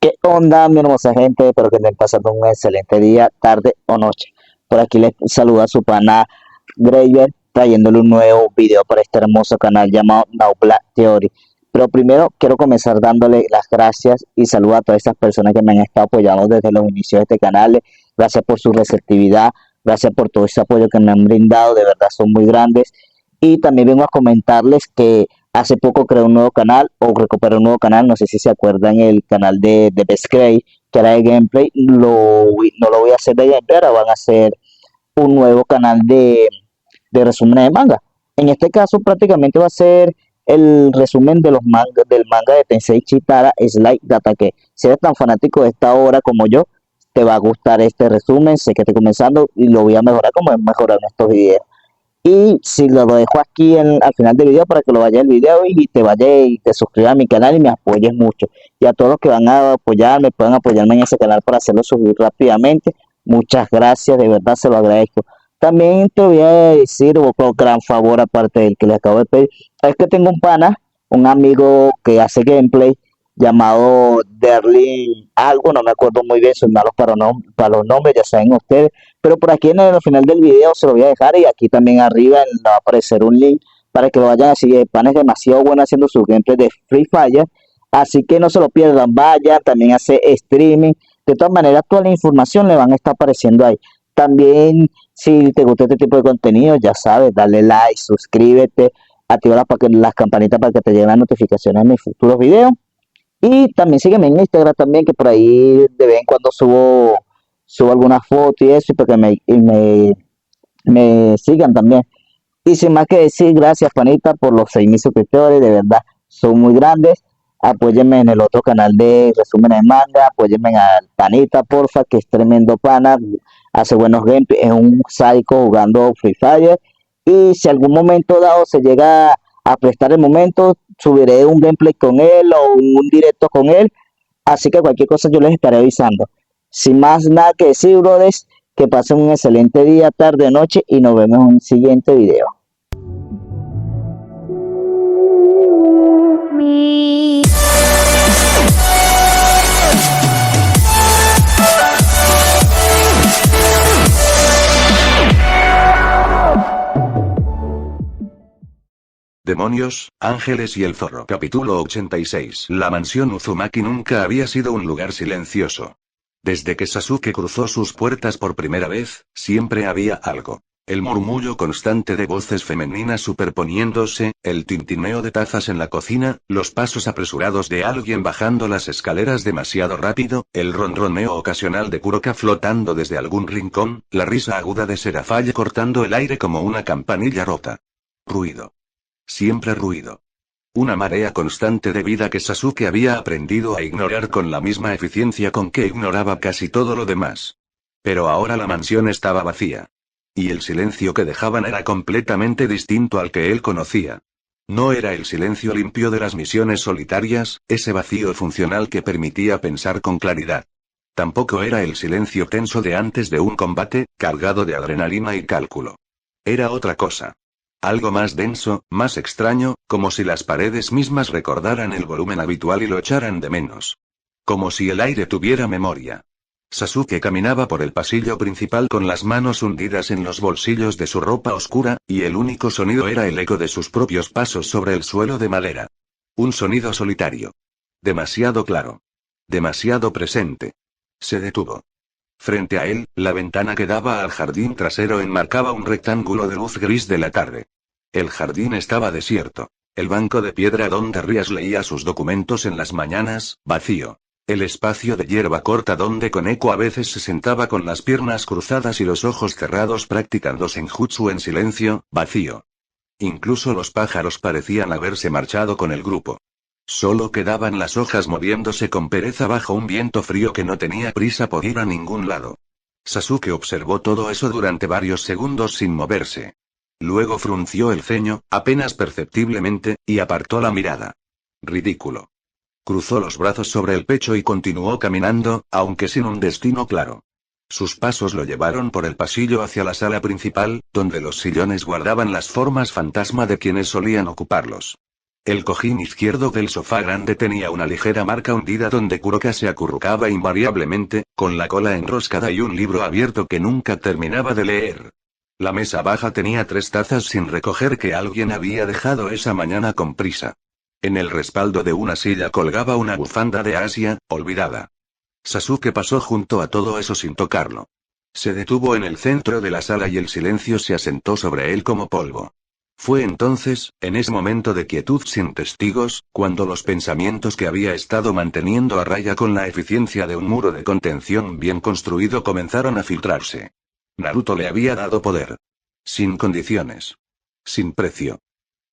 ¿Qué onda, mi hermosa gente? Espero que estén pasando un excelente día, tarde o noche. Por aquí les saluda su pana Graver, trayéndole un nuevo video para este hermoso canal llamado Now Black Theory. Pero primero quiero comenzar dándole las gracias y saludos a todas esas personas que me han estado apoyando desde los inicios de este canal. Gracias por su receptividad, gracias por todo ese apoyo que me han brindado, de verdad son muy grandes. Y también vengo a comentarles que hace poco creé un nuevo canal o recuperé un nuevo canal, no sé si se acuerdan el canal de Best Grade, que era de gameplay, no lo voy a hacer de gameplay, ahora van a hacer un nuevo canal de resúmenes de manga. En este caso prácticamente va a ser el resumen de los mangas, del manga de Tensei Chitara Slide Gatake. Si eres tan fanático de esta obra como yo, te va a gustar este resumen, sé que estoy comenzando y lo voy a mejorar como he mejorado en estos videos. Y si lo dejo aquí al final del video para que lo vayas el video y te vayas y te suscribas a mi canal y me apoyes mucho. Y a todos los que van a apoyarme, pueden apoyarme en ese canal para hacerlo subir rápidamente. Muchas gracias, de verdad se lo agradezco. También te voy a decir, otro gran favor aparte del que le acabo de pedir, es que tengo un pana, un amigo que hace gameplay llamado Derlin algo, no me acuerdo muy bien, soy malo para los nombres, ya saben ustedes, pero por aquí en el final del video se lo voy a dejar y aquí también arriba va a aparecer un link para que lo vayan a seguir. El pan es demasiado bueno haciendo su gameplay de Free Fire, así que no se lo pierdan, vayan, también hace streaming. De todas maneras, toda la información le van a estar apareciendo ahí. También, si te gusta este tipo de contenido, ya sabes, dale like, suscríbete, activa las campanitas para que te lleguen las notificaciones de mis futuros videos. Y también sígueme en Instagram también, que por ahí de vez en cuando subo algunas fotos y eso, y para que me sigan también. Y sin más que decir, gracias, panita, por los 6.000 suscriptores, de verdad, son muy grandes. Apóyenme en el otro canal de resúmenes de manga, apóyenme al panita, porfa, que es tremendo pana, hace buenos gameplays, es un psycho jugando Free Fire. Y si algún momento dado se llega a prestar el momento, subiré un gameplay con él o un directo con él. Así que cualquier cosa yo les estaré avisando. Sin más nada que decir, brothers, que pasen un excelente día, tarde, noche y nos vemos en un siguiente video. Demonios, ángeles y el zorro. Capítulo 86. La mansión Uzumaki nunca había sido un lugar silencioso. Desde que Sasuke cruzó sus puertas por primera vez, siempre había algo. El murmullo constante de voces femeninas superponiéndose, el tintineo de tazas en la cocina, los pasos apresurados de alguien bajando las escaleras demasiado rápido, el ronroneo ocasional de Kuroka flotando desde algún rincón, la risa aguda de Serafalla cortando el aire como una campanilla rota. Ruido. Siempre ruido. Una marea constante de vida que Sasuke había aprendido a ignorar con la misma eficiencia con que ignoraba casi todo lo demás. Pero ahora la mansión estaba vacía. Y el silencio que dejaban era completamente distinto al que él conocía. No era el silencio limpio de las misiones solitarias, ese vacío funcional que permitía pensar con claridad. Tampoco era el silencio tenso de antes de un combate, cargado de adrenalina y cálculo. Era otra cosa. Algo más denso, más extraño, como si las paredes mismas recordaran el volumen habitual y lo echaran de menos. Como si el aire tuviera memoria. Sasuke caminaba por el pasillo principal con las manos hundidas en los bolsillos de su ropa oscura, y el único sonido era el eco de sus propios pasos sobre el suelo de madera. Un sonido solitario. Demasiado claro. Demasiado presente. Se detuvo. Frente a él, la ventana que daba al jardín trasero enmarcaba un rectángulo de luz gris de la tarde. El jardín estaba desierto. El banco de piedra donde Rías leía sus documentos en las mañanas, vacío. El espacio de hierba corta donde Koneko a veces se sentaba con las piernas cruzadas y los ojos cerrados practicando senjutsu en silencio, vacío. Incluso los pájaros parecían haberse marchado con el grupo. Solo quedaban las hojas moviéndose con pereza bajo un viento frío que no tenía prisa por ir a ningún lado. Sasuke observó todo eso durante varios segundos sin moverse. Luego frunció el ceño, apenas perceptiblemente, y apartó la mirada. Ridículo. Cruzó los brazos sobre el pecho y continuó caminando, aunque sin un destino claro. Sus pasos lo llevaron por el pasillo hacia la sala principal, donde los sillones guardaban las formas fantasma de quienes solían ocuparlos. El cojín izquierdo del sofá grande tenía una ligera marca hundida donde Kuroka se acurrucaba invariablemente, con la cola enroscada y un libro abierto que nunca terminaba de leer. La mesa baja tenía 3 tazas sin recoger que alguien había dejado esa mañana con prisa. En el respaldo de una silla colgaba una bufanda de Asia, olvidada. Sasuke pasó junto a todo eso sin tocarlo. Se detuvo en el centro de la sala y el silencio se asentó sobre él como polvo. Fue entonces, en ese momento de quietud sin testigos, cuando los pensamientos que había estado manteniendo a raya con la eficiencia de un muro de contención bien construido comenzaron a filtrarse. Naruto le había dado poder. Sin condiciones. Sin precio.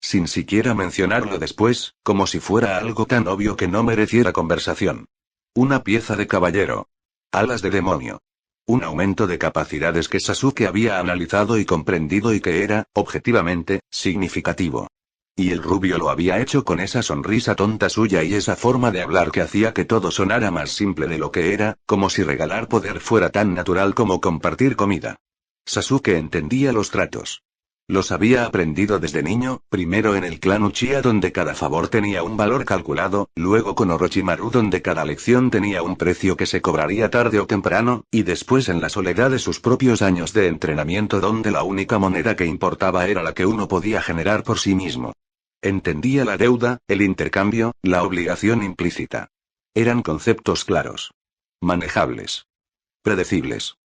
Sin siquiera mencionarlo después, como si fuera algo tan obvio que no mereciera conversación. Una pieza de caballero. Alas de demonio. Un aumento de capacidades que Sasuke había analizado y comprendido y que era, objetivamente, significativo. Y el rubio lo había hecho con esa sonrisa tonta suya y esa forma de hablar que hacía que todo sonara más simple de lo que era, como si regalar poder fuera tan natural como compartir comida. Sasuke entendía los tratos. Los había aprendido desde niño, primero en el clan Uchiha donde cada favor tenía un valor calculado, luego con Orochimaru donde cada lección tenía un precio que se cobraría tarde o temprano, y después en la soledad de sus propios años de entrenamiento donde la única moneda que importaba era la que uno podía generar por sí mismo. Entendía la deuda, el intercambio, la obligación implícita. Eran conceptos claros. Manejables. Predecibles.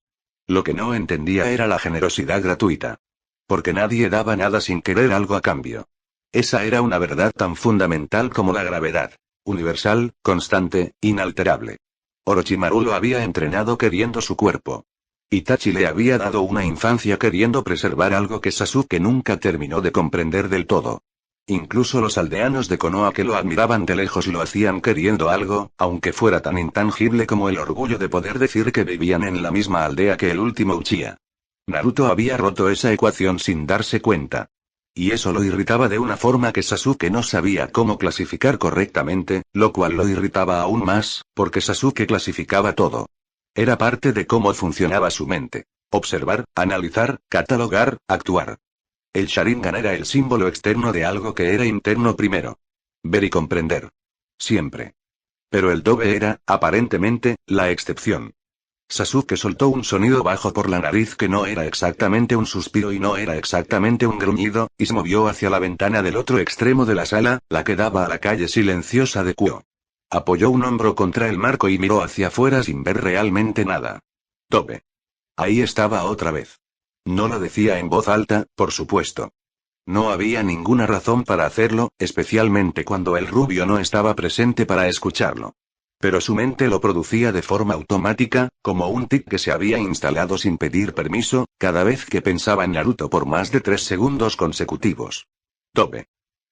Lo que no entendía era la generosidad gratuita. Porque nadie daba nada sin querer algo a cambio. Esa era una verdad tan fundamental como la gravedad. Universal, constante, inalterable. Orochimaru lo había entrenado queriendo su cuerpo. Itachi le había dado una infancia queriendo preservar algo que Sasuke nunca terminó de comprender del todo. Incluso los aldeanos de Konoha que lo admiraban de lejos lo hacían queriendo algo, aunque fuera tan intangible como el orgullo de poder decir que vivían en la misma aldea que el último Uchiha. Naruto había roto esa ecuación sin darse cuenta. Y eso lo irritaba de una forma que Sasuke no sabía cómo clasificar correctamente, lo cual lo irritaba aún más, porque Sasuke clasificaba todo. Era parte de cómo funcionaba su mente. Observar, analizar, catalogar, actuar. El Sharingan era el símbolo externo de algo que era interno primero. Ver y comprender. Siempre. Pero el Dobe era, aparentemente, la excepción. Sasuke soltó un sonido bajo por la nariz que no era exactamente un suspiro y no era exactamente un gruñido, y se movió hacia la ventana del otro extremo de la sala, la que daba a la calle silenciosa de Kuo. Apoyó un hombro contra el marco y miró hacia afuera sin ver realmente nada. Tobe. Ahí estaba otra vez. No lo decía en voz alta, por supuesto. No había ninguna razón para hacerlo, especialmente cuando el rubio no estaba presente para escucharlo. Pero su mente lo producía de forma automática, como un tic que se había instalado sin pedir permiso, cada vez que pensaba en Naruto por más de 3 segundos consecutivos. Tobe.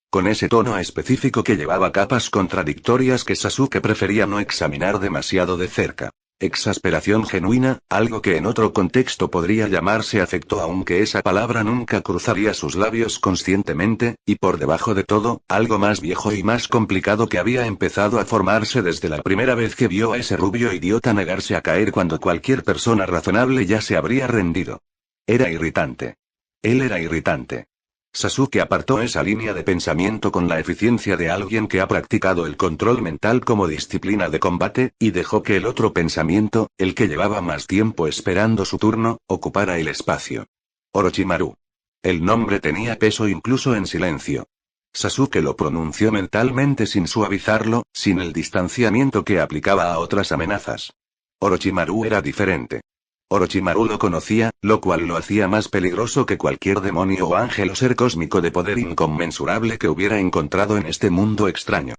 Con ese tono específico que llevaba capas contradictorias que Sasuke prefería no examinar demasiado de cerca. Exasperación genuina, algo que en otro contexto podría llamarse afecto aunque esa palabra nunca cruzaría sus labios conscientemente, y por debajo de todo, algo más viejo y más complicado que había empezado a formarse desde la primera vez que vio a ese rubio idiota negarse a caer cuando cualquier persona razonable ya se habría rendido. Era irritante. Él era irritante. Sasuke apartó esa línea de pensamiento con la eficiencia de alguien que ha practicado el control mental como disciplina de combate, y dejó que el otro pensamiento, el que llevaba más tiempo esperando su turno, ocupara el espacio. Orochimaru. El nombre tenía peso incluso en silencio. Sasuke lo pronunció mentalmente sin suavizarlo, sin el distanciamiento que aplicaba a otras amenazas. Orochimaru era diferente. Orochimaru lo conocía, lo cual lo hacía más peligroso que cualquier demonio o ángel o ser cósmico de poder inconmensurable que hubiera encontrado en este mundo extraño.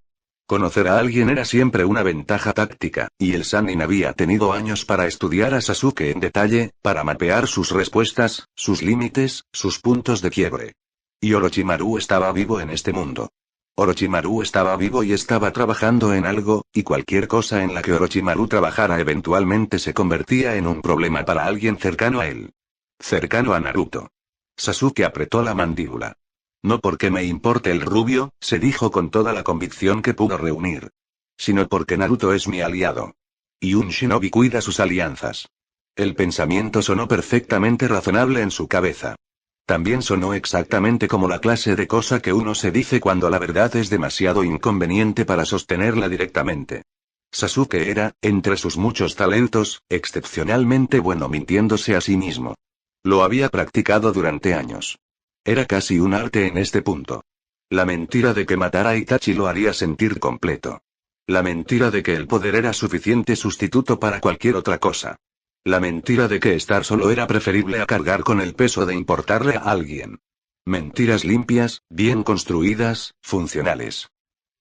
Conocer a alguien era siempre una ventaja táctica, y el Sannin había tenido años para estudiar a Sasuke en detalle, para mapear sus respuestas, sus límites, sus puntos de quiebre. Y Orochimaru estaba vivo en este mundo. Orochimaru estaba vivo y estaba trabajando en algo, y cualquier cosa en la que Orochimaru trabajara eventualmente se convertía en un problema para alguien cercano a él. Cercano a Naruto. Sasuke apretó la mandíbula. No porque me importe el rubio, se dijo con toda la convicción que pudo reunir. Sino porque Naruto es mi aliado. Y un shinobi cuida sus alianzas. El pensamiento sonó perfectamente razonable en su cabeza. También sonó exactamente como la clase de cosa que uno se dice cuando la verdad es demasiado inconveniente para sostenerla directamente. Sasuke era, entre sus muchos talentos, excepcionalmente bueno mintiéndose a sí mismo. Lo había practicado durante años. Era casi un arte en este punto. La mentira de que matar a Itachi lo haría sentir completo. La mentira de que el poder era suficiente sustituto para cualquier otra cosa. La mentira de que estar solo era preferible a cargar con el peso de importarle a alguien. Mentiras limpias, bien construidas, funcionales.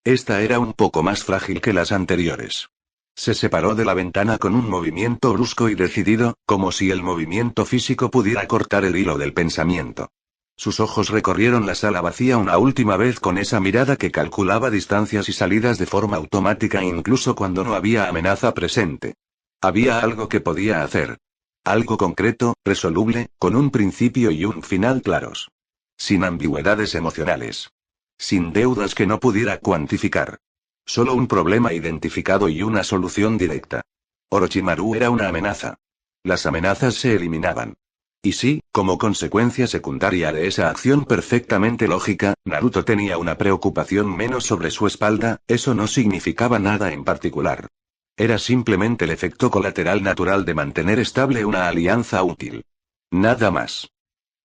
Esta era un poco más frágil que las anteriores. Se separó de la ventana con un movimiento brusco y decidido, como si el movimiento físico pudiera cortar el hilo del pensamiento. Sus ojos recorrieron la sala vacía una última vez con esa mirada que calculaba distancias y salidas de forma automática incluso cuando no había amenaza presente. Había algo que podía hacer. Algo concreto, resoluble, con un principio y un final claros. Sin ambigüedades emocionales. Sin deudas que no pudiera cuantificar. Solo un problema identificado y una solución directa. Orochimaru era una amenaza. Las amenazas se eliminaban. Y sí, como consecuencia secundaria de esa acción perfectamente lógica, Naruto tenía una preocupación menos sobre su espalda, eso no significaba nada en particular. Era simplemente el efecto colateral natural de mantener estable una alianza útil. Nada más.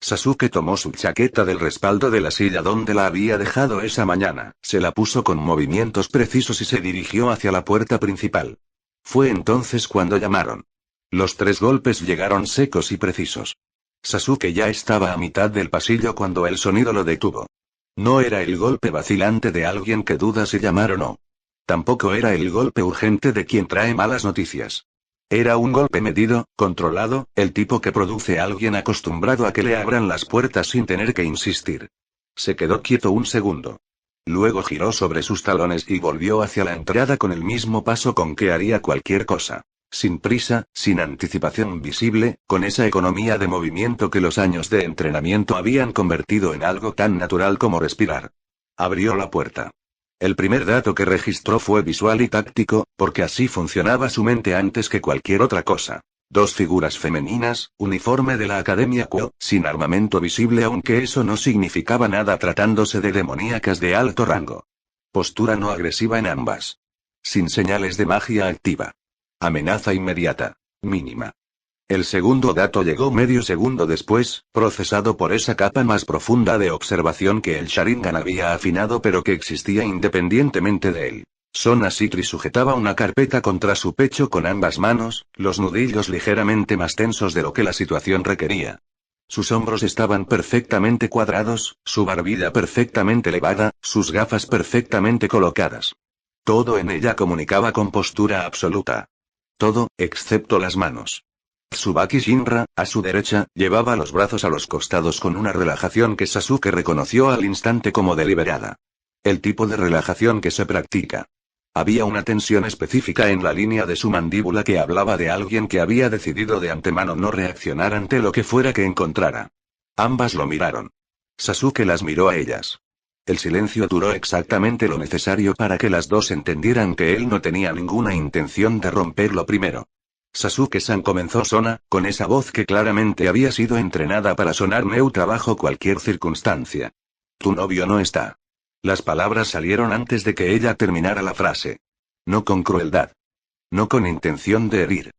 Sasuke tomó su chaqueta del respaldo de la silla donde la había dejado esa mañana, se la puso con movimientos precisos y se dirigió hacia la puerta principal. Fue entonces cuando llamaron. Los 3 golpes llegaron secos y precisos. Sasuke ya estaba a mitad del pasillo cuando el sonido lo detuvo. No era el golpe vacilante de alguien que duda si llamar o no. Tampoco era el golpe urgente de quien trae malas noticias. Era un golpe medido, controlado, el tipo que produce a alguien acostumbrado a que le abran las puertas sin tener que insistir. Se quedó quieto un segundo. Luego giró sobre sus talones y volvió hacia la entrada con el mismo paso con que haría cualquier cosa. Sin prisa, sin anticipación visible, con esa economía de movimiento que los años de entrenamiento habían convertido en algo tan natural como respirar. Abrió la puerta. El primer dato que registró fue visual y táctico, porque así funcionaba su mente antes que cualquier otra cosa. 2 figuras femeninas, uniforme de la Academia Quo, sin armamento visible aunque eso no significaba nada tratándose de demoníacas de alto rango. Postura no agresiva en ambas. Sin señales de magia activa. Amenaza inmediata. Mínima. El segundo dato llegó medio segundo después, procesado por esa capa más profunda de observación que el Sharingan había afinado pero que existía independientemente de él. Sona Sitri sujetaba una carpeta contra su pecho con ambas manos, los nudillos ligeramente más tensos de lo que la situación requería. Sus hombros estaban perfectamente cuadrados, su barbilla perfectamente elevada, sus gafas perfectamente colocadas. Todo en ella comunicaba con postura absoluta. Todo, excepto las manos. Tsubaki Shinra, a su derecha, llevaba los brazos a los costados con una relajación que Sasuke reconoció al instante como deliberada. El tipo de relajación que se practica. Había una tensión específica en la línea de su mandíbula que hablaba de alguien que había decidido de antemano no reaccionar ante lo que fuera que encontrara. Ambas lo miraron. Sasuke las miró a ellas. El silencio duró exactamente lo necesario para que las dos entendieran que él no tenía ninguna intención de romperlo primero. Sasuke-san, comenzó Sona, con esa voz que claramente había sido entrenada para sonar neutra bajo cualquier circunstancia. Tu novio no está. Las palabras salieron antes de que ella terminara la frase. No con crueldad. No con intención de herir.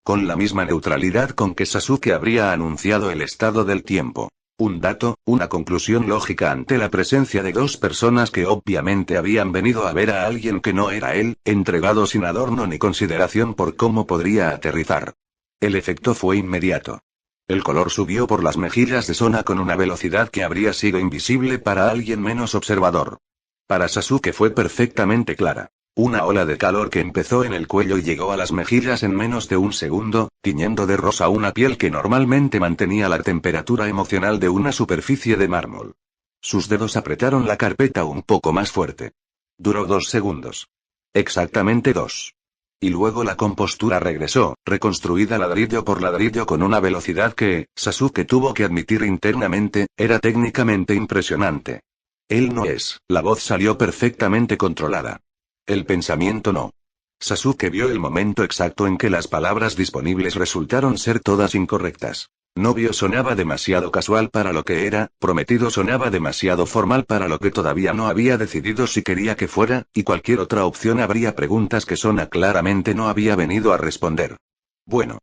Con la misma neutralidad con que Sasuke habría anunciado el estado del tiempo. Un dato, una conclusión lógica ante la presencia de 2 personas que obviamente habían venido a ver a alguien que no era él, entregado sin adorno ni consideración por cómo podría aterrizar. El efecto fue inmediato. El color subió por las mejillas de Sona con una velocidad que habría sido invisible para alguien menos observador. Para Sasuke fue perfectamente clara. Una ola de calor que empezó en el cuello y llegó a las mejillas en menos de un segundo, tiñendo de rosa una piel que normalmente mantenía la temperatura emocional de una superficie de mármol. Sus dedos apretaron la carpeta un poco más fuerte. Duró 2 segundos. Exactamente 2. Y luego la compostura regresó, reconstruida ladrillo por ladrillo con una velocidad que, Sasuke tuvo que admitir internamente, era técnicamente impresionante. Él no es, la voz salió perfectamente controlada. El pensamiento no. Sasuke vio el momento exacto en que las palabras disponibles resultaron ser todas incorrectas. Novio sonaba demasiado casual para lo que era, prometido sonaba demasiado formal para lo que todavía no había decidido si quería que fuera, y cualquier otra opción habría preguntas que Sona claramente no había venido a responder. Bueno.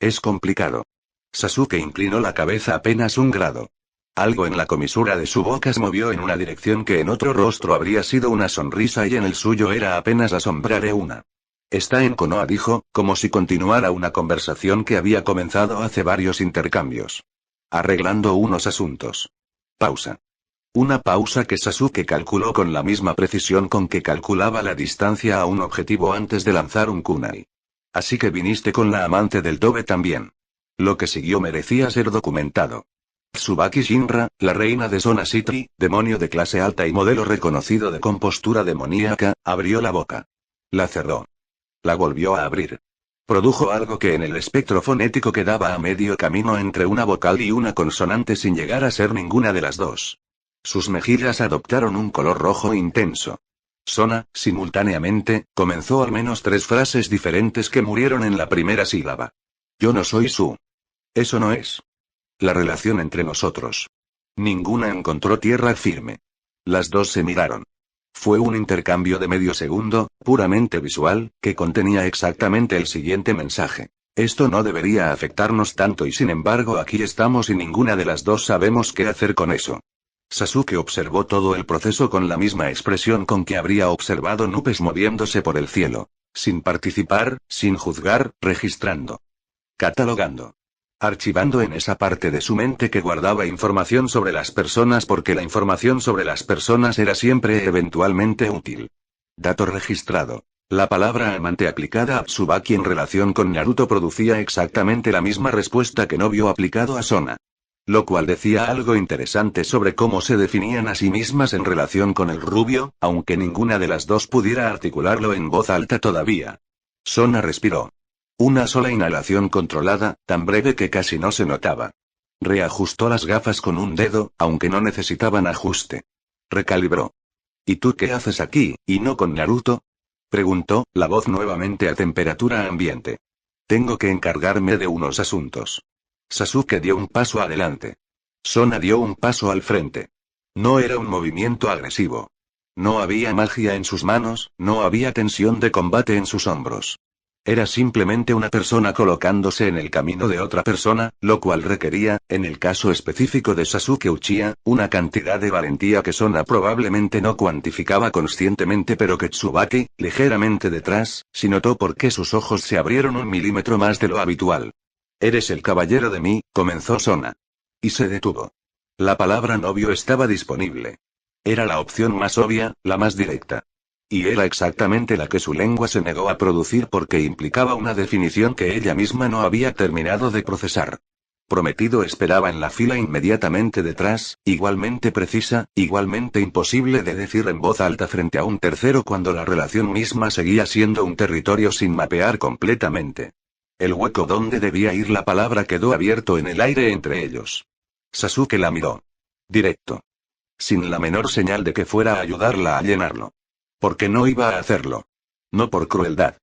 Es complicado. Sasuke inclinó la cabeza apenas un grado. Algo en la comisura de su boca se movió en una dirección que en otro rostro habría sido una sonrisa y en el suyo era apenas asombraré una. Está en Konoha, dijo, como si continuara una conversación que había comenzado hace varios intercambios. Arreglando unos asuntos. Pausa. Una pausa que Sasuke calculó con la misma precisión con que calculaba la distancia a un objetivo antes de lanzar un kunai. Así que viniste con la amante del Tobe también. Lo que siguió merecía ser documentado. Tsubaki Shinra, la reina de Zona City, demonio de clase alta y modelo reconocido de compostura demoníaca, abrió la boca. La cerró. La volvió a abrir. Produjo algo que en el espectro fonético quedaba a medio camino entre una vocal y una consonante sin llegar a ser ninguna de las dos. Sus mejillas adoptaron un color rojo intenso. Sona, simultáneamente, comenzó al menos 3 frases diferentes que murieron en la primera sílaba. Yo no soy su. Eso no es. La relación entre nosotros. Ninguna encontró tierra firme. Las dos se miraron. Fue un intercambio de medio segundo, puramente visual, que contenía exactamente el siguiente mensaje. Esto no debería afectarnos tanto y sin embargo aquí estamos y ninguna de las dos sabemos qué hacer con eso. Sasuke observó todo el proceso con la misma expresión con que habría observado nubes moviéndose por el cielo. Sin participar, sin juzgar, registrando. Catalogando. Archivando en esa parte de su mente que guardaba información sobre las personas porque la información sobre las personas era siempre eventualmente útil. Dato registrado. La palabra amante aplicada a Tsubaki en relación con Naruto producía exactamente la misma respuesta que Novio aplicado a Sona. Lo cual decía algo interesante sobre cómo se definían a sí mismas en relación con el rubio, aunque ninguna de las dos pudiera articularlo en voz alta todavía. Sona respiró. Una sola inhalación controlada, tan breve que casi no se notaba. Reajustó las gafas con un dedo, aunque no necesitaban ajuste. Recalibró. ¿Y tú qué haces aquí, y no con Naruto? Preguntó, la voz nuevamente a temperatura ambiente. Tengo que encargarme de unos asuntos. Sasuke dio un paso adelante. Sona dio un paso al frente. No era un movimiento agresivo. No había magia en sus manos, no había tensión de combate en sus hombros. Era simplemente una persona colocándose en el camino de otra persona, lo cual requería, en el caso específico de Sasuke Uchiha, una cantidad de valentía que Sona probablemente no cuantificaba conscientemente pero que Tsubaki, ligeramente detrás, sí notó porque sus ojos se abrieron 1 milímetro más de lo habitual. Eres el caballero de mí, comenzó Sona. Y se detuvo. La palabra novio estaba disponible. Era la opción más obvia, la más directa. Y era exactamente la que su lengua se negó a producir porque implicaba una definición que ella misma no había terminado de procesar. Prometido esperaba en la fila inmediatamente detrás, igualmente precisa, igualmente imposible de decir en voz alta frente a un tercero cuando la relación misma seguía siendo un territorio sin mapear completamente. El hueco donde debía ir la palabra quedó abierto en el aire entre ellos. Sasuke la miró. Directo. Sin la menor señal de que fuera a ayudarla a llenarlo. Porque no iba a hacerlo. No por crueldad.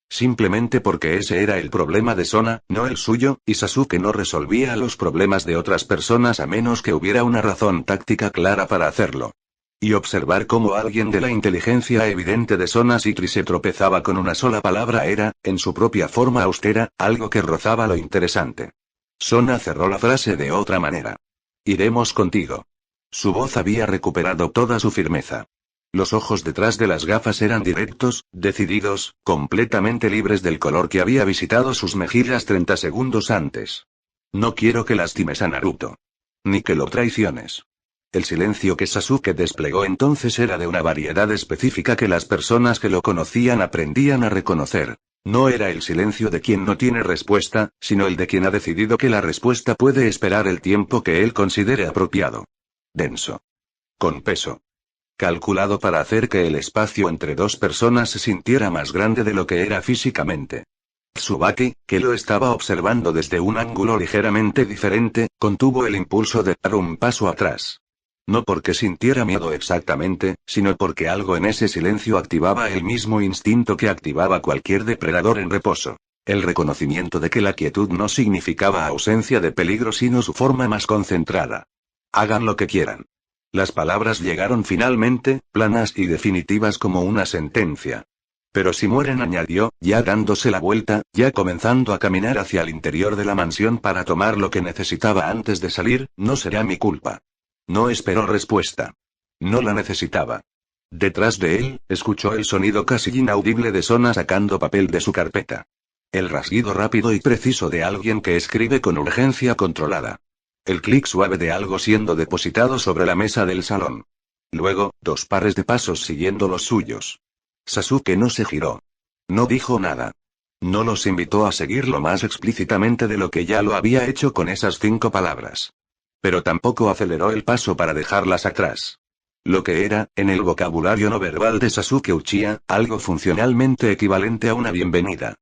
Simplemente porque ese era el problema de Sona, no el suyo, y Sasuke no resolvía los problemas de otras personas a menos que hubiera una razón táctica clara para hacerlo. Y observar cómo alguien de la inteligencia evidente de Sona City se tropezaba con una sola palabra era, en su propia forma austera, algo que rozaba lo interesante. Sona cerró la frase de otra manera. Iremos contigo. Su voz había recuperado toda su firmeza. Los ojos detrás de las gafas eran directos, decididos, completamente libres del color que había visitado sus mejillas 30 segundos antes. No quiero que lastimes a Naruto. Ni que lo traiciones. El silencio que Sasuke desplegó entonces era de una variedad específica que las personas que lo conocían aprendían a reconocer. No era el silencio de quien no tiene respuesta, sino el de quien ha decidido que la respuesta puede esperar el tiempo que él considere apropiado. Denso. Con peso. Calculado para hacer que el espacio entre dos personas se sintiera más grande de lo que era físicamente. Tsubaki, que lo estaba observando desde un ángulo ligeramente diferente, contuvo el impulso de dar un paso atrás. No porque sintiera miedo exactamente, sino porque algo en ese silencio activaba el mismo instinto que activaba cualquier depredador en reposo. El reconocimiento de que la quietud no significaba ausencia de peligro sino su forma más concentrada. Hagan lo que quieran. Las palabras llegaron finalmente, planas y definitivas como una sentencia. Pero si mueren, añadió, ya dándose la vuelta, ya comenzando a caminar hacia el interior de la mansión para tomar lo que necesitaba antes de salir, no será mi culpa. No esperó respuesta. No la necesitaba. Detrás de él, escuchó el sonido casi inaudible de Sona sacando papel de su carpeta. El rasguido rápido y preciso de alguien que escribe con urgencia controlada. El clic suave de algo siendo depositado sobre la mesa del salón. Luego, 2 pares de pasos siguiendo los suyos. Sasuke no se giró. No dijo nada. No los invitó a seguirlo más explícitamente de lo que ya lo había hecho con esas 5 palabras. Pero tampoco aceleró el paso para dejarlas atrás. Lo que era, en el vocabulario no verbal de Sasuke Uchiha, algo funcionalmente equivalente a una bienvenida.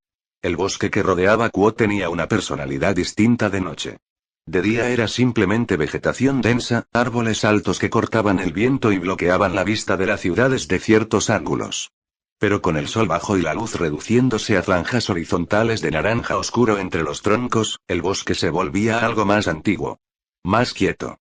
El bosque que rodeaba Kuo tenía una personalidad distinta de noche. De día era simplemente vegetación densa, árboles altos que cortaban el viento y bloqueaban la vista de la ciudad desde ciertos ángulos. Pero con el sol bajo y la luz reduciéndose a franjas horizontales de naranja oscuro entre los troncos, el bosque se volvía algo más antiguo. Más quieto.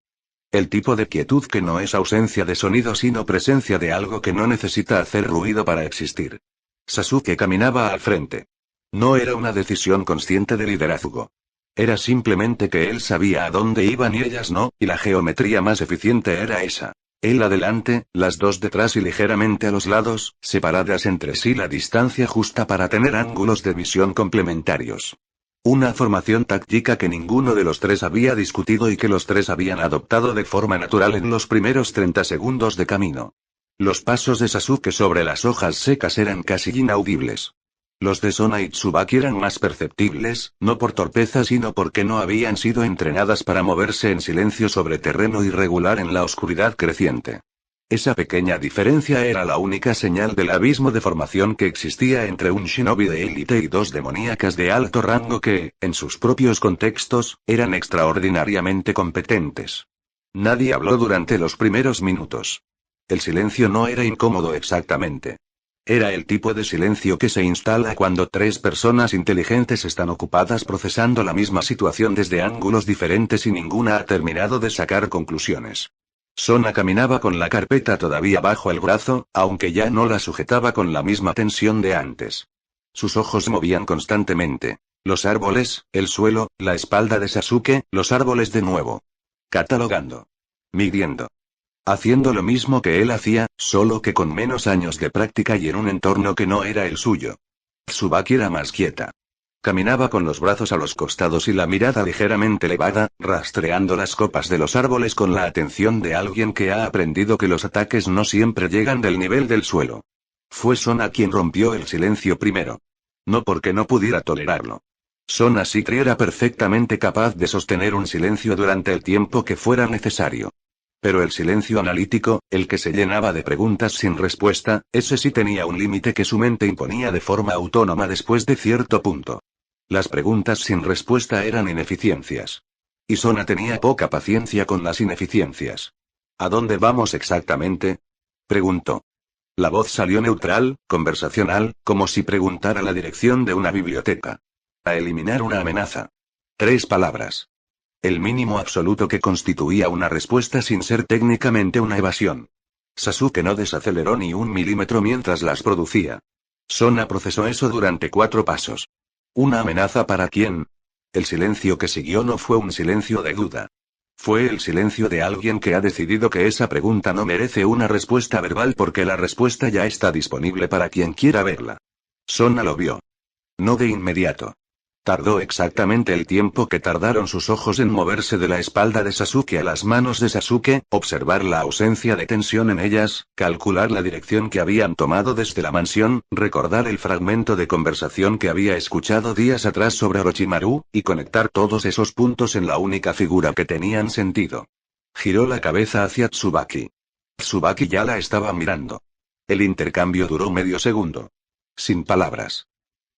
El tipo de quietud que no es ausencia de sonido sino presencia de algo que no necesita hacer ruido para existir. Sasuke caminaba al frente. No era una decisión consciente de liderazgo. Era simplemente que él sabía a dónde iban y ellas no, y la geometría más eficiente era esa. Él adelante, las 2 detrás y ligeramente a los lados, separadas entre sí la distancia justa para tener ángulos de visión complementarios. Una formación táctica que ninguno de los 3 había discutido y que los 3 habían adoptado de forma natural en los primeros 30 segundos de camino. Los pasos de Sasuke sobre las hojas secas eran casi inaudibles. Los de Sona y Tsubaki eran más perceptibles, no por torpeza sino porque no habían sido entrenadas para moverse en silencio sobre terreno irregular en la oscuridad creciente. Esa pequeña diferencia era la única señal del abismo de formación que existía entre un shinobi de élite y 2 demoníacas de alto rango que, en sus propios contextos, eran extraordinariamente competentes. Nadie habló durante los primeros minutos. El silencio no era incómodo exactamente. Era el tipo de silencio que se instala cuando 3 personas inteligentes están ocupadas procesando la misma situación desde ángulos diferentes y ninguna ha terminado de sacar conclusiones. Sona caminaba con la carpeta todavía bajo el brazo, aunque ya no la sujetaba con la misma tensión de antes. Sus ojos se movían constantemente. Los árboles, el suelo, la espalda de Sasuke, los árboles de nuevo. Catalogando. Midiendo. Haciendo lo mismo que él hacía, solo que con menos años de práctica y en un entorno que no era el suyo. Tsubaki era más quieta. Caminaba con los brazos a los costados y la mirada ligeramente elevada, rastreando las copas de los árboles con la atención de alguien que ha aprendido que los ataques no siempre llegan del nivel del suelo. Fue Sona quien rompió el silencio primero. No porque no pudiera tolerarlo. Sona Sikri era perfectamente capaz de sostener un silencio durante el tiempo que fuera necesario. Pero el silencio analítico, el que se llenaba de preguntas sin respuesta, ese sí tenía un límite que su mente imponía de forma autónoma después de cierto punto. Las preguntas sin respuesta eran ineficiencias. Y Sona tenía poca paciencia con las ineficiencias. ¿A dónde vamos exactamente?, preguntó. La voz salió neutral, conversacional, como si preguntara la dirección de una biblioteca. A eliminar una amenaza. 3 palabras. El mínimo absoluto que constituía una respuesta sin ser técnicamente una evasión. Sasuke no desaceleró ni 1 milímetro mientras las producía. Sona procesó eso durante 4 pasos. ¿Una amenaza para quién? El silencio que siguió no fue un silencio de duda. Fue el silencio de alguien que ha decidido que esa pregunta no merece una respuesta verbal porque la respuesta ya está disponible para quien quiera verla. Sona lo vio. No de inmediato. Tardó exactamente el tiempo que tardaron sus ojos en moverse de la espalda de Sasuke a las manos de Sasuke, observar la ausencia de tensión en ellas, calcular la dirección que habían tomado desde la mansión, recordar el fragmento de conversación que había escuchado días atrás sobre Orochimaru, y conectar todos esos puntos en la única figura que tenían sentido. Giró la cabeza hacia Tsubaki. Tsubaki ya la estaba mirando. El intercambio duró medio segundo. Sin palabras.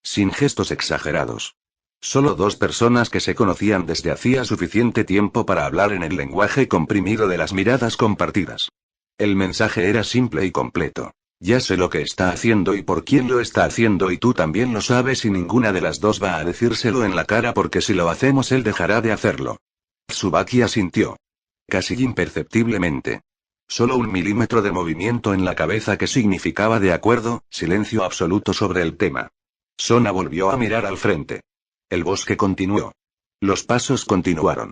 Sin gestos exagerados. Solo 2 personas que se conocían desde hacía suficiente tiempo para hablar en el lenguaje comprimido de las miradas compartidas. El mensaje era simple y completo. Ya sé lo que está haciendo y por quién lo está haciendo y tú también lo sabes y ninguna de las dos va a decírselo en la cara porque si lo hacemos él dejará de hacerlo. Tsubaki asintió. Casi imperceptiblemente. Solo 1 milímetro de movimiento en la cabeza que significaba de acuerdo, silencio absoluto sobre el tema. Sona volvió a mirar al frente. El bosque continuó. Los pasos continuaron.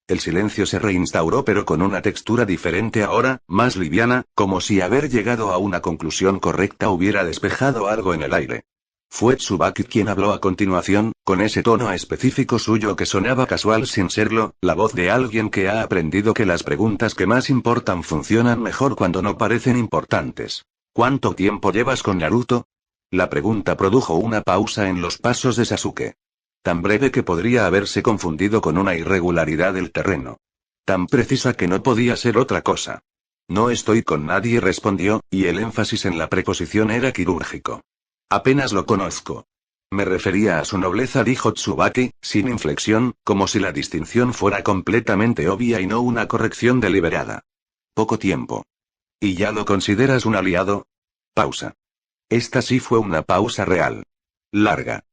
El silencio se reinstauró pero con una textura diferente ahora, más liviana, como si haber llegado a una conclusión correcta hubiera despejado algo en el aire. Fue Tsubaki quien habló a continuación, con ese tono específico suyo que sonaba casual sin serlo, la voz de alguien que ha aprendido que las preguntas que más importan funcionan mejor cuando no parecen importantes. ¿Cuánto tiempo llevas con Naruto? La pregunta produjo una pausa en los pasos de Sasuke. Tan breve que podría haberse confundido con una irregularidad del terreno. Tan precisa que no podía ser otra cosa. No estoy con nadie, respondió, y el énfasis en la preposición era quirúrgico. Apenas lo conozco. Me refería a su nobleza, dijo Tsubaki, sin inflexión, como si la distinción fuera completamente obvia y no una corrección deliberada. Poco tiempo. ¿Y ya lo consideras un aliado? Pausa. Esta sí fue una pausa real. Larga.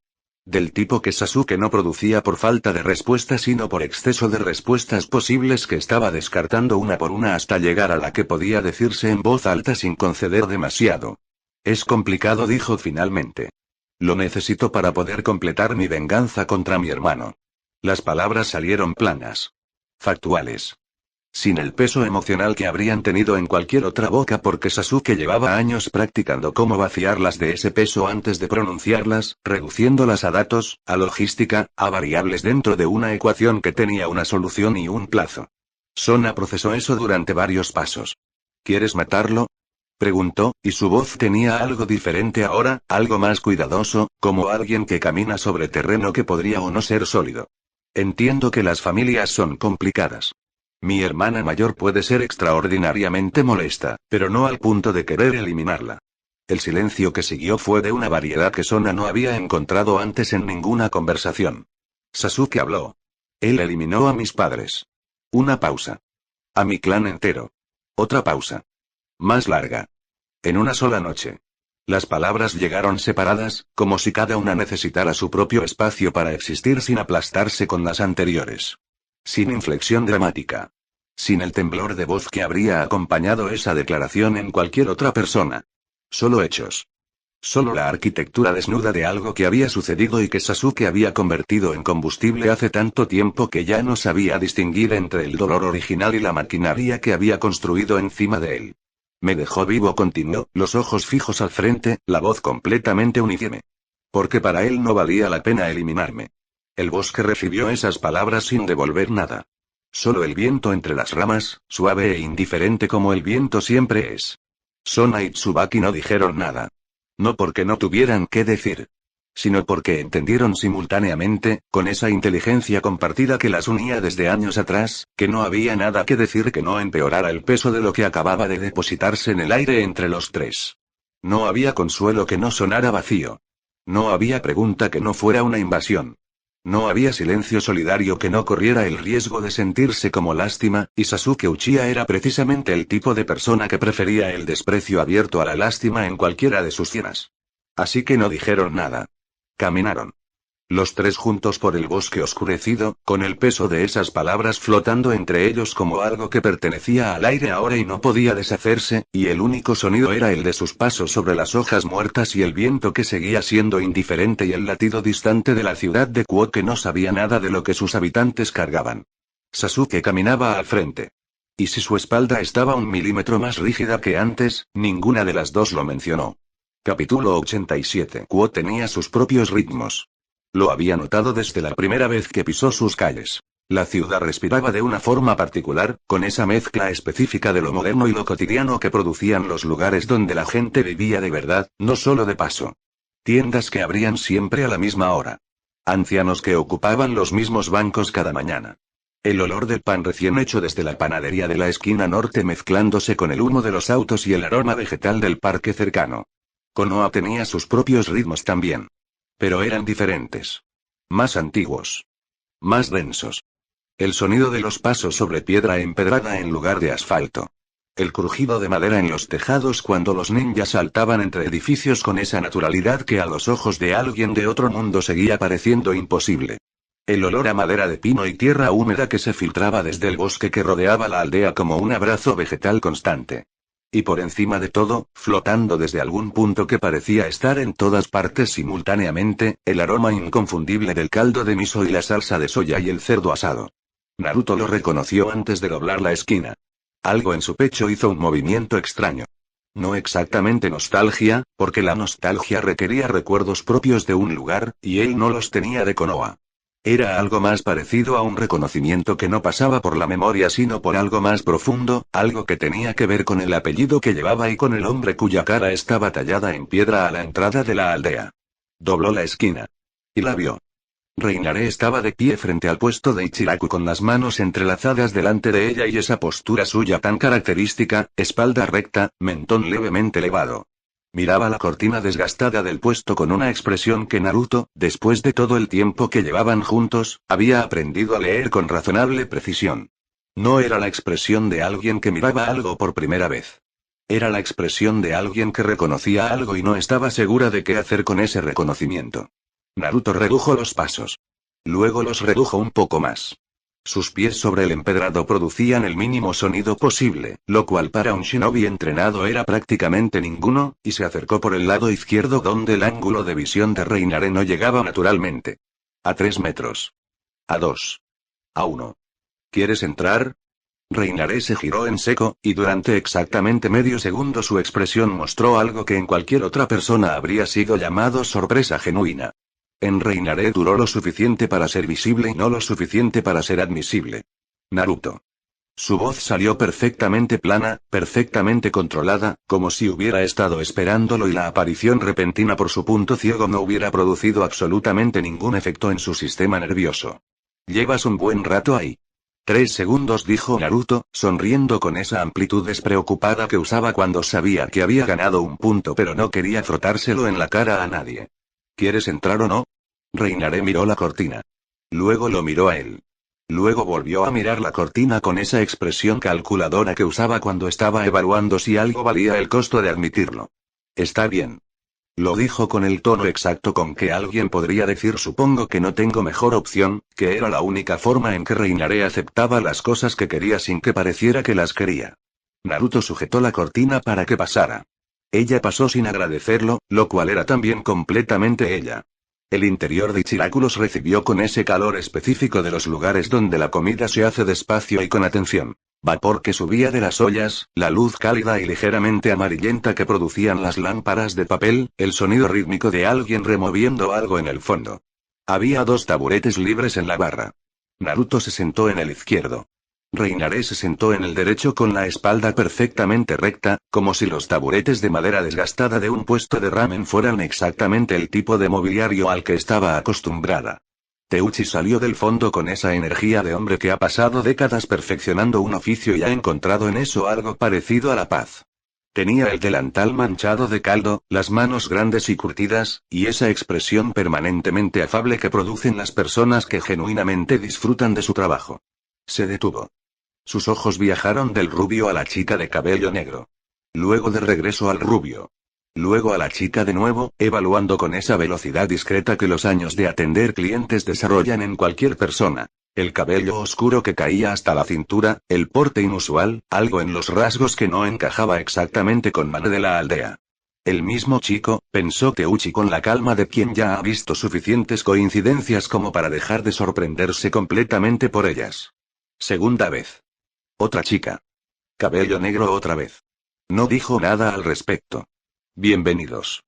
Del tipo que Sasuke no producía por falta de respuesta sino por exceso de respuestas posibles que estaba descartando una por una hasta llegar a la que podía decirse en voz alta sin conceder demasiado. Es complicado, dijo finalmente. Lo necesito para poder completar mi venganza contra mi hermano. Las palabras salieron planas. Factuales. Sin el peso emocional que habrían tenido en cualquier otra boca porque Sasuke llevaba años practicando cómo vaciarlas de ese peso antes de pronunciarlas, reduciéndolas a datos, a logística, a variables dentro de una ecuación que tenía una solución y un plazo. Sona procesó eso durante varios pasos. ¿Quieres matarlo? Preguntó, y su voz tenía algo diferente ahora, algo más cuidadoso, como alguien que camina sobre terreno que podría o no ser sólido. Entiendo que las familias son complicadas. Mi hermana mayor puede ser extraordinariamente molesta, pero no al punto de querer eliminarla. El silencio que siguió fue de una variedad que Sona no había encontrado antes en ninguna conversación. Sasuke habló. Él eliminó a mis padres. Una pausa. A mi clan entero. Otra pausa. Más larga. En una sola noche. Las palabras llegaron separadas, como si cada una necesitara su propio espacio para existir sin aplastarse con las anteriores. Sin inflexión dramática. Sin el temblor de voz que habría acompañado esa declaración en cualquier otra persona. Solo hechos. Solo la arquitectura desnuda de algo que había sucedido y que Sasuke había convertido en combustible hace tanto tiempo que ya no sabía distinguir entre el dolor original y la maquinaria que había construido encima de él. Me dejó vivo, continuó, los ojos fijos al frente, la voz completamente uniforme. Porque para él no valía la pena eliminarme. El bosque recibió esas palabras sin devolver nada. Solo el viento entre las ramas, suave e indiferente como el viento siempre es. Sona y Tsubaki no dijeron nada. No porque no tuvieran qué decir. Sino porque entendieron simultáneamente, con esa inteligencia compartida que las unía desde años atrás, que no había nada que decir que no empeorara el peso de lo que acababa de depositarse en el aire entre los tres. No había consuelo que no sonara vacío. No había pregunta que no fuera una invasión. No había silencio solidario que no corriera el riesgo de sentirse como lástima, y Sasuke Uchiha era precisamente el tipo de persona que prefería el desprecio abierto a la lástima en cualquiera de sus cienas. Así que no dijeron nada. Caminaron. Los tres juntos por el bosque oscurecido, con el peso de esas palabras flotando entre ellos como algo que pertenecía al aire ahora y no podía deshacerse, y el único sonido era el de sus pasos sobre las hojas muertas y el viento que seguía siendo indiferente y el latido distante de la ciudad de Kuo que no sabía nada de lo que sus habitantes cargaban. Sasuke caminaba al frente. Y si su espalda estaba 1 milímetro más rígida que antes, ninguna de las dos lo mencionó. Capítulo 87. Kuo tenía sus propios ritmos. Lo había notado desde la primera vez que pisó sus calles. La ciudad respiraba de una forma particular, con esa mezcla específica de lo moderno y lo cotidiano que producían los lugares donde la gente vivía de verdad, no solo de paso. Tiendas que abrían siempre a la misma hora. Ancianos que ocupaban los mismos bancos cada mañana. El olor del pan recién hecho desde la panadería de la esquina norte mezclándose con el humo de los autos y el aroma vegetal del parque cercano. Konoha tenía sus propios ritmos también. Pero eran diferentes. Más antiguos. Más densos. El sonido de los pasos sobre piedra empedrada en lugar de asfalto. El crujido de madera en los tejados cuando los ninjas saltaban entre edificios con esa naturalidad que a los ojos de alguien de otro mundo seguía pareciendo imposible. El olor a madera de pino y tierra húmeda que se filtraba desde el bosque que rodeaba la aldea como un abrazo vegetal constante. Y por encima de todo, flotando desde algún punto que parecía estar en todas partes simultáneamente, el aroma inconfundible del caldo de miso y la salsa de soya y el cerdo asado. Naruto lo reconoció antes de doblar la esquina. Algo en su pecho hizo un movimiento extraño. No exactamente nostalgia, porque la nostalgia requería recuerdos propios de un lugar, y él no los tenía de Konoha. Era algo más parecido a un reconocimiento que no pasaba por la memoria sino por algo más profundo, algo que tenía que ver con el apellido que llevaba y con el hombre cuya cara estaba tallada en piedra a la entrada de la aldea. Dobló la esquina. Y la vio. Reinaré estaba de pie frente al puesto de Ichiraku con las manos entrelazadas delante de ella y esa postura suya tan característica, espalda recta, mentón levemente elevado. Miraba la cortina desgastada del puesto con una expresión que Naruto, después de todo el tiempo que llevaban juntos, había aprendido a leer con razonable precisión. No era la expresión de alguien que miraba algo por primera vez. Era la expresión de alguien que reconocía algo y no estaba segura de qué hacer con ese reconocimiento. Naruto redujo los pasos. Luego los redujo un poco más. Sus pies sobre el empedrado producían el mínimo sonido posible, lo cual para un shinobi entrenado era prácticamente ninguno, y se acercó por el lado izquierdo donde el ángulo de visión de Reinaré no llegaba naturalmente. A 3 metros. A 2. A 1. ¿Quieres entrar? Reinaré se giró en seco, y durante exactamente medio segundo su expresión mostró algo que en cualquier otra persona habría sido llamado sorpresa genuina. En Reinaré duró lo suficiente para ser visible y no lo suficiente para ser admisible. Naruto. Su voz salió perfectamente plana, perfectamente controlada, como si hubiera estado esperándolo y la aparición repentina por su punto ciego no hubiera producido absolutamente ningún efecto en su sistema nervioso. Llevas un buen rato ahí. 3 segundos dijo Naruto, sonriendo con esa amplitud despreocupada que usaba cuando sabía que había ganado un punto pero no quería frotárselo en la cara a nadie. ¿Quieres entrar o no? Reinaré miró la cortina. Luego lo miró a él. Luego volvió a mirar la cortina con esa expresión calculadora que usaba cuando estaba evaluando si algo valía el costo de admitirlo. Está bien. Lo dijo con el tono exacto con que alguien podría decir supongo que no tengo mejor opción, que era la única forma en que Reinaré aceptaba las cosas que quería sin que pareciera que las quería. Naruto sujetó la cortina para que pasara. Ella pasó sin agradecerlo, lo cual era también completamente ella. El interior de Ichiraku los recibió con ese calor específico de los lugares donde la comida se hace despacio y con atención. Vapor que subía de las ollas, la luz cálida y ligeramente amarillenta que producían las lámparas de papel, el sonido rítmico de alguien removiendo algo en el fondo. Había 2 taburetes libres en la barra. Naruto se sentó en el izquierdo. Reinaré se sentó en el derecho con la espalda perfectamente recta, como si los taburetes de madera desgastada de un puesto de ramen fueran exactamente el tipo de mobiliario al que estaba acostumbrada. Teuchi salió del fondo con esa energía de hombre que ha pasado décadas perfeccionando un oficio y ha encontrado en eso algo parecido a la paz. Tenía el delantal manchado de caldo, las manos grandes y curtidas, y esa expresión permanentemente afable que producen las personas que genuinamente disfrutan de su trabajo. Se detuvo. Sus ojos viajaron del rubio a la chica de cabello negro. Luego de regreso al rubio. Luego a la chica de nuevo, evaluando con esa velocidad discreta que los años de atender clientes desarrollan en cualquier persona. El cabello oscuro que caía hasta la cintura, el porte inusual, algo en los rasgos que no encajaba exactamente con Mane de la aldea. El mismo chico, pensó Teuchi con la calma de quien ya ha visto suficientes coincidencias como para dejar de sorprenderse completamente por ellas. Segunda vez. Otra chica. Cabello negro otra vez. No dijo nada al respecto. Bienvenidos.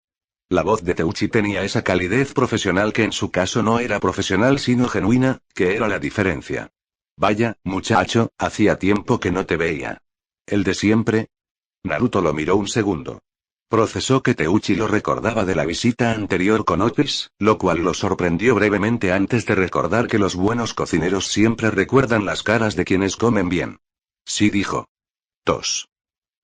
La voz de Teuchi tenía esa calidez profesional que en su caso no era profesional sino genuina, que era la diferencia. Vaya, muchacho, hacía tiempo que no te veía. ¿El de siempre? Naruto lo miró un segundo. Procesó que Teuchi lo recordaba de la visita anterior con Otis, lo cual lo sorprendió brevemente antes de recordar que los buenos cocineros siempre recuerdan las caras de quienes comen bien. Sí dijo. Tos.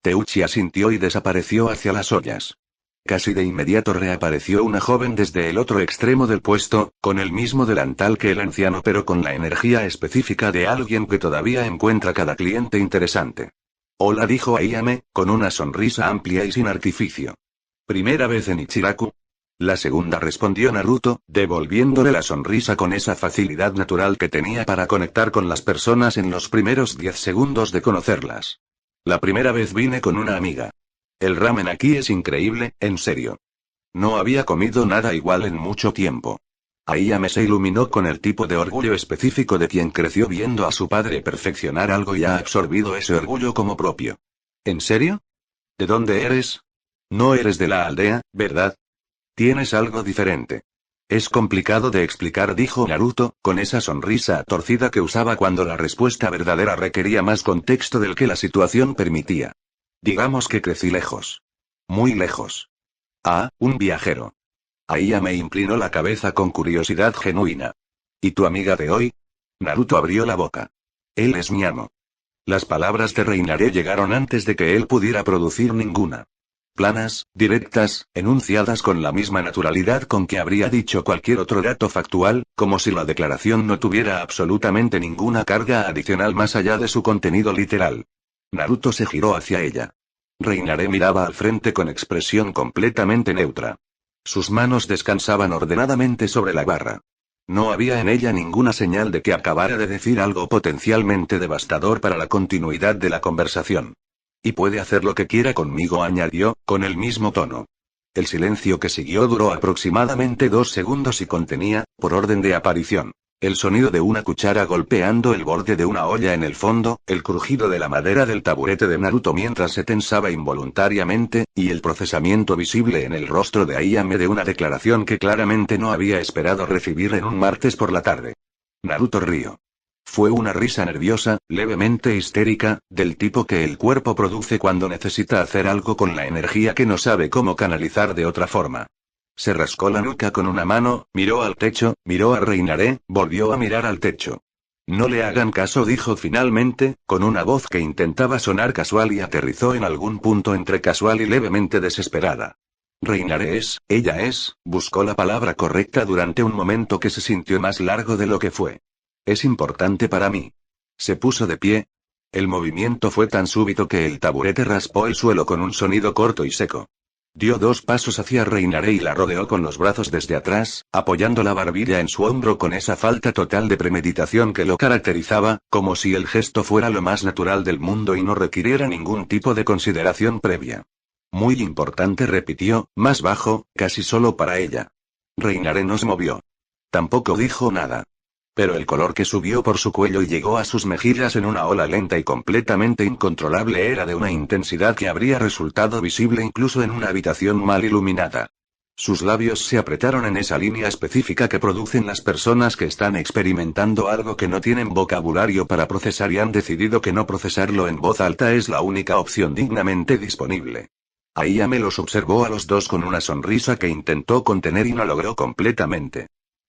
Teuchi asintió y desapareció hacia las ollas. Casi de inmediato reapareció una joven desde el otro extremo del puesto, con el mismo delantal que el anciano pero con la energía específica de alguien que todavía encuentra cada cliente interesante. Hola, dijo Ayame, con una sonrisa amplia y sin artificio. ¿Primera vez en Ichiraku? La segunda, respondió Naruto, devolviéndole la sonrisa con esa facilidad natural que tenía para conectar con las personas en los primeros 10 segundos de conocerlas. La primera vez vine con una amiga. El ramen aquí es increíble, en serio. No había comido nada igual en mucho tiempo. Ayame se iluminó con el tipo de orgullo específico de quien creció viendo a su padre perfeccionar algo y ha absorbido ese orgullo como propio. ¿En serio? ¿De dónde eres? No eres de la aldea, ¿verdad? Tienes algo diferente. Es complicado de explicar, dijo Naruto, con esa sonrisa torcida que usaba cuando la respuesta verdadera requería más contexto del que la situación permitía. Digamos que crecí lejos. Muy lejos. Ah, un viajero. Ayame inclinó la cabeza con curiosidad genuina. ¿Y tu amiga de hoy? Naruto abrió la boca. Él es mi amo. Las palabras de Reinaré llegaron antes de que él pudiera producir ninguna. Planas, directas, enunciadas con la misma naturalidad con que habría dicho cualquier otro dato factual, como si la declaración no tuviera absolutamente ninguna carga adicional más allá de su contenido literal. Naruto se giró hacia ella. Reinaré miraba al frente con expresión completamente neutra. Sus manos descansaban ordenadamente sobre la barra. No había en ella ninguna señal de que acabara de decir algo potencialmente devastador para la continuidad de la conversación. Y puede hacer lo que quiera conmigo, añadió, con el mismo tono. El silencio que siguió duró aproximadamente 2 segundos y contenía, por orden de aparición, el sonido de una cuchara golpeando el borde de una olla en el fondo, el crujido de la madera del taburete de Naruto mientras se tensaba involuntariamente, y el procesamiento visible en el rostro de Ayame de una declaración que claramente no había esperado recibir en un martes por la tarde. Naruto rió. Fue una risa nerviosa, levemente histérica, del tipo que el cuerpo produce cuando necesita hacer algo con la energía que no sabe cómo canalizar de otra forma. Se rascó la nuca con una mano, miró al techo, miró a Reinaré, volvió a mirar al techo. No le hagan caso, dijo finalmente, con una voz que intentaba sonar casual y aterrizó en algún punto entre casual y levemente desesperada. Reinaré ella es, buscó la palabra correcta durante un momento que se sintió más largo de lo que fue. Es importante para mí. Se puso de pie. El movimiento fue tan súbito que el taburete raspó el suelo con un sonido corto y seco. Dio 2 pasos hacia Reinaré y la rodeó con los brazos desde atrás, apoyando la barbilla en su hombro con esa falta total de premeditación que lo caracterizaba, como si el gesto fuera lo más natural del mundo y no requiriera ningún tipo de consideración previa. Muy importante, repitió, más bajo, casi solo para ella. Reinaré no se movió. Tampoco dijo nada. Pero el color que subió por su cuello y llegó a sus mejillas en una ola lenta y completamente incontrolable era de una intensidad que habría resultado visible incluso en una habitación mal iluminada. Sus labios se apretaron en esa línea específica que producen las personas que están experimentando algo que no tienen vocabulario para procesar y han decidido que no procesarlo en voz alta es la única opción dignamente disponible. Ayame los observó a los dos con una sonrisa que intentó contener y no logró completamente.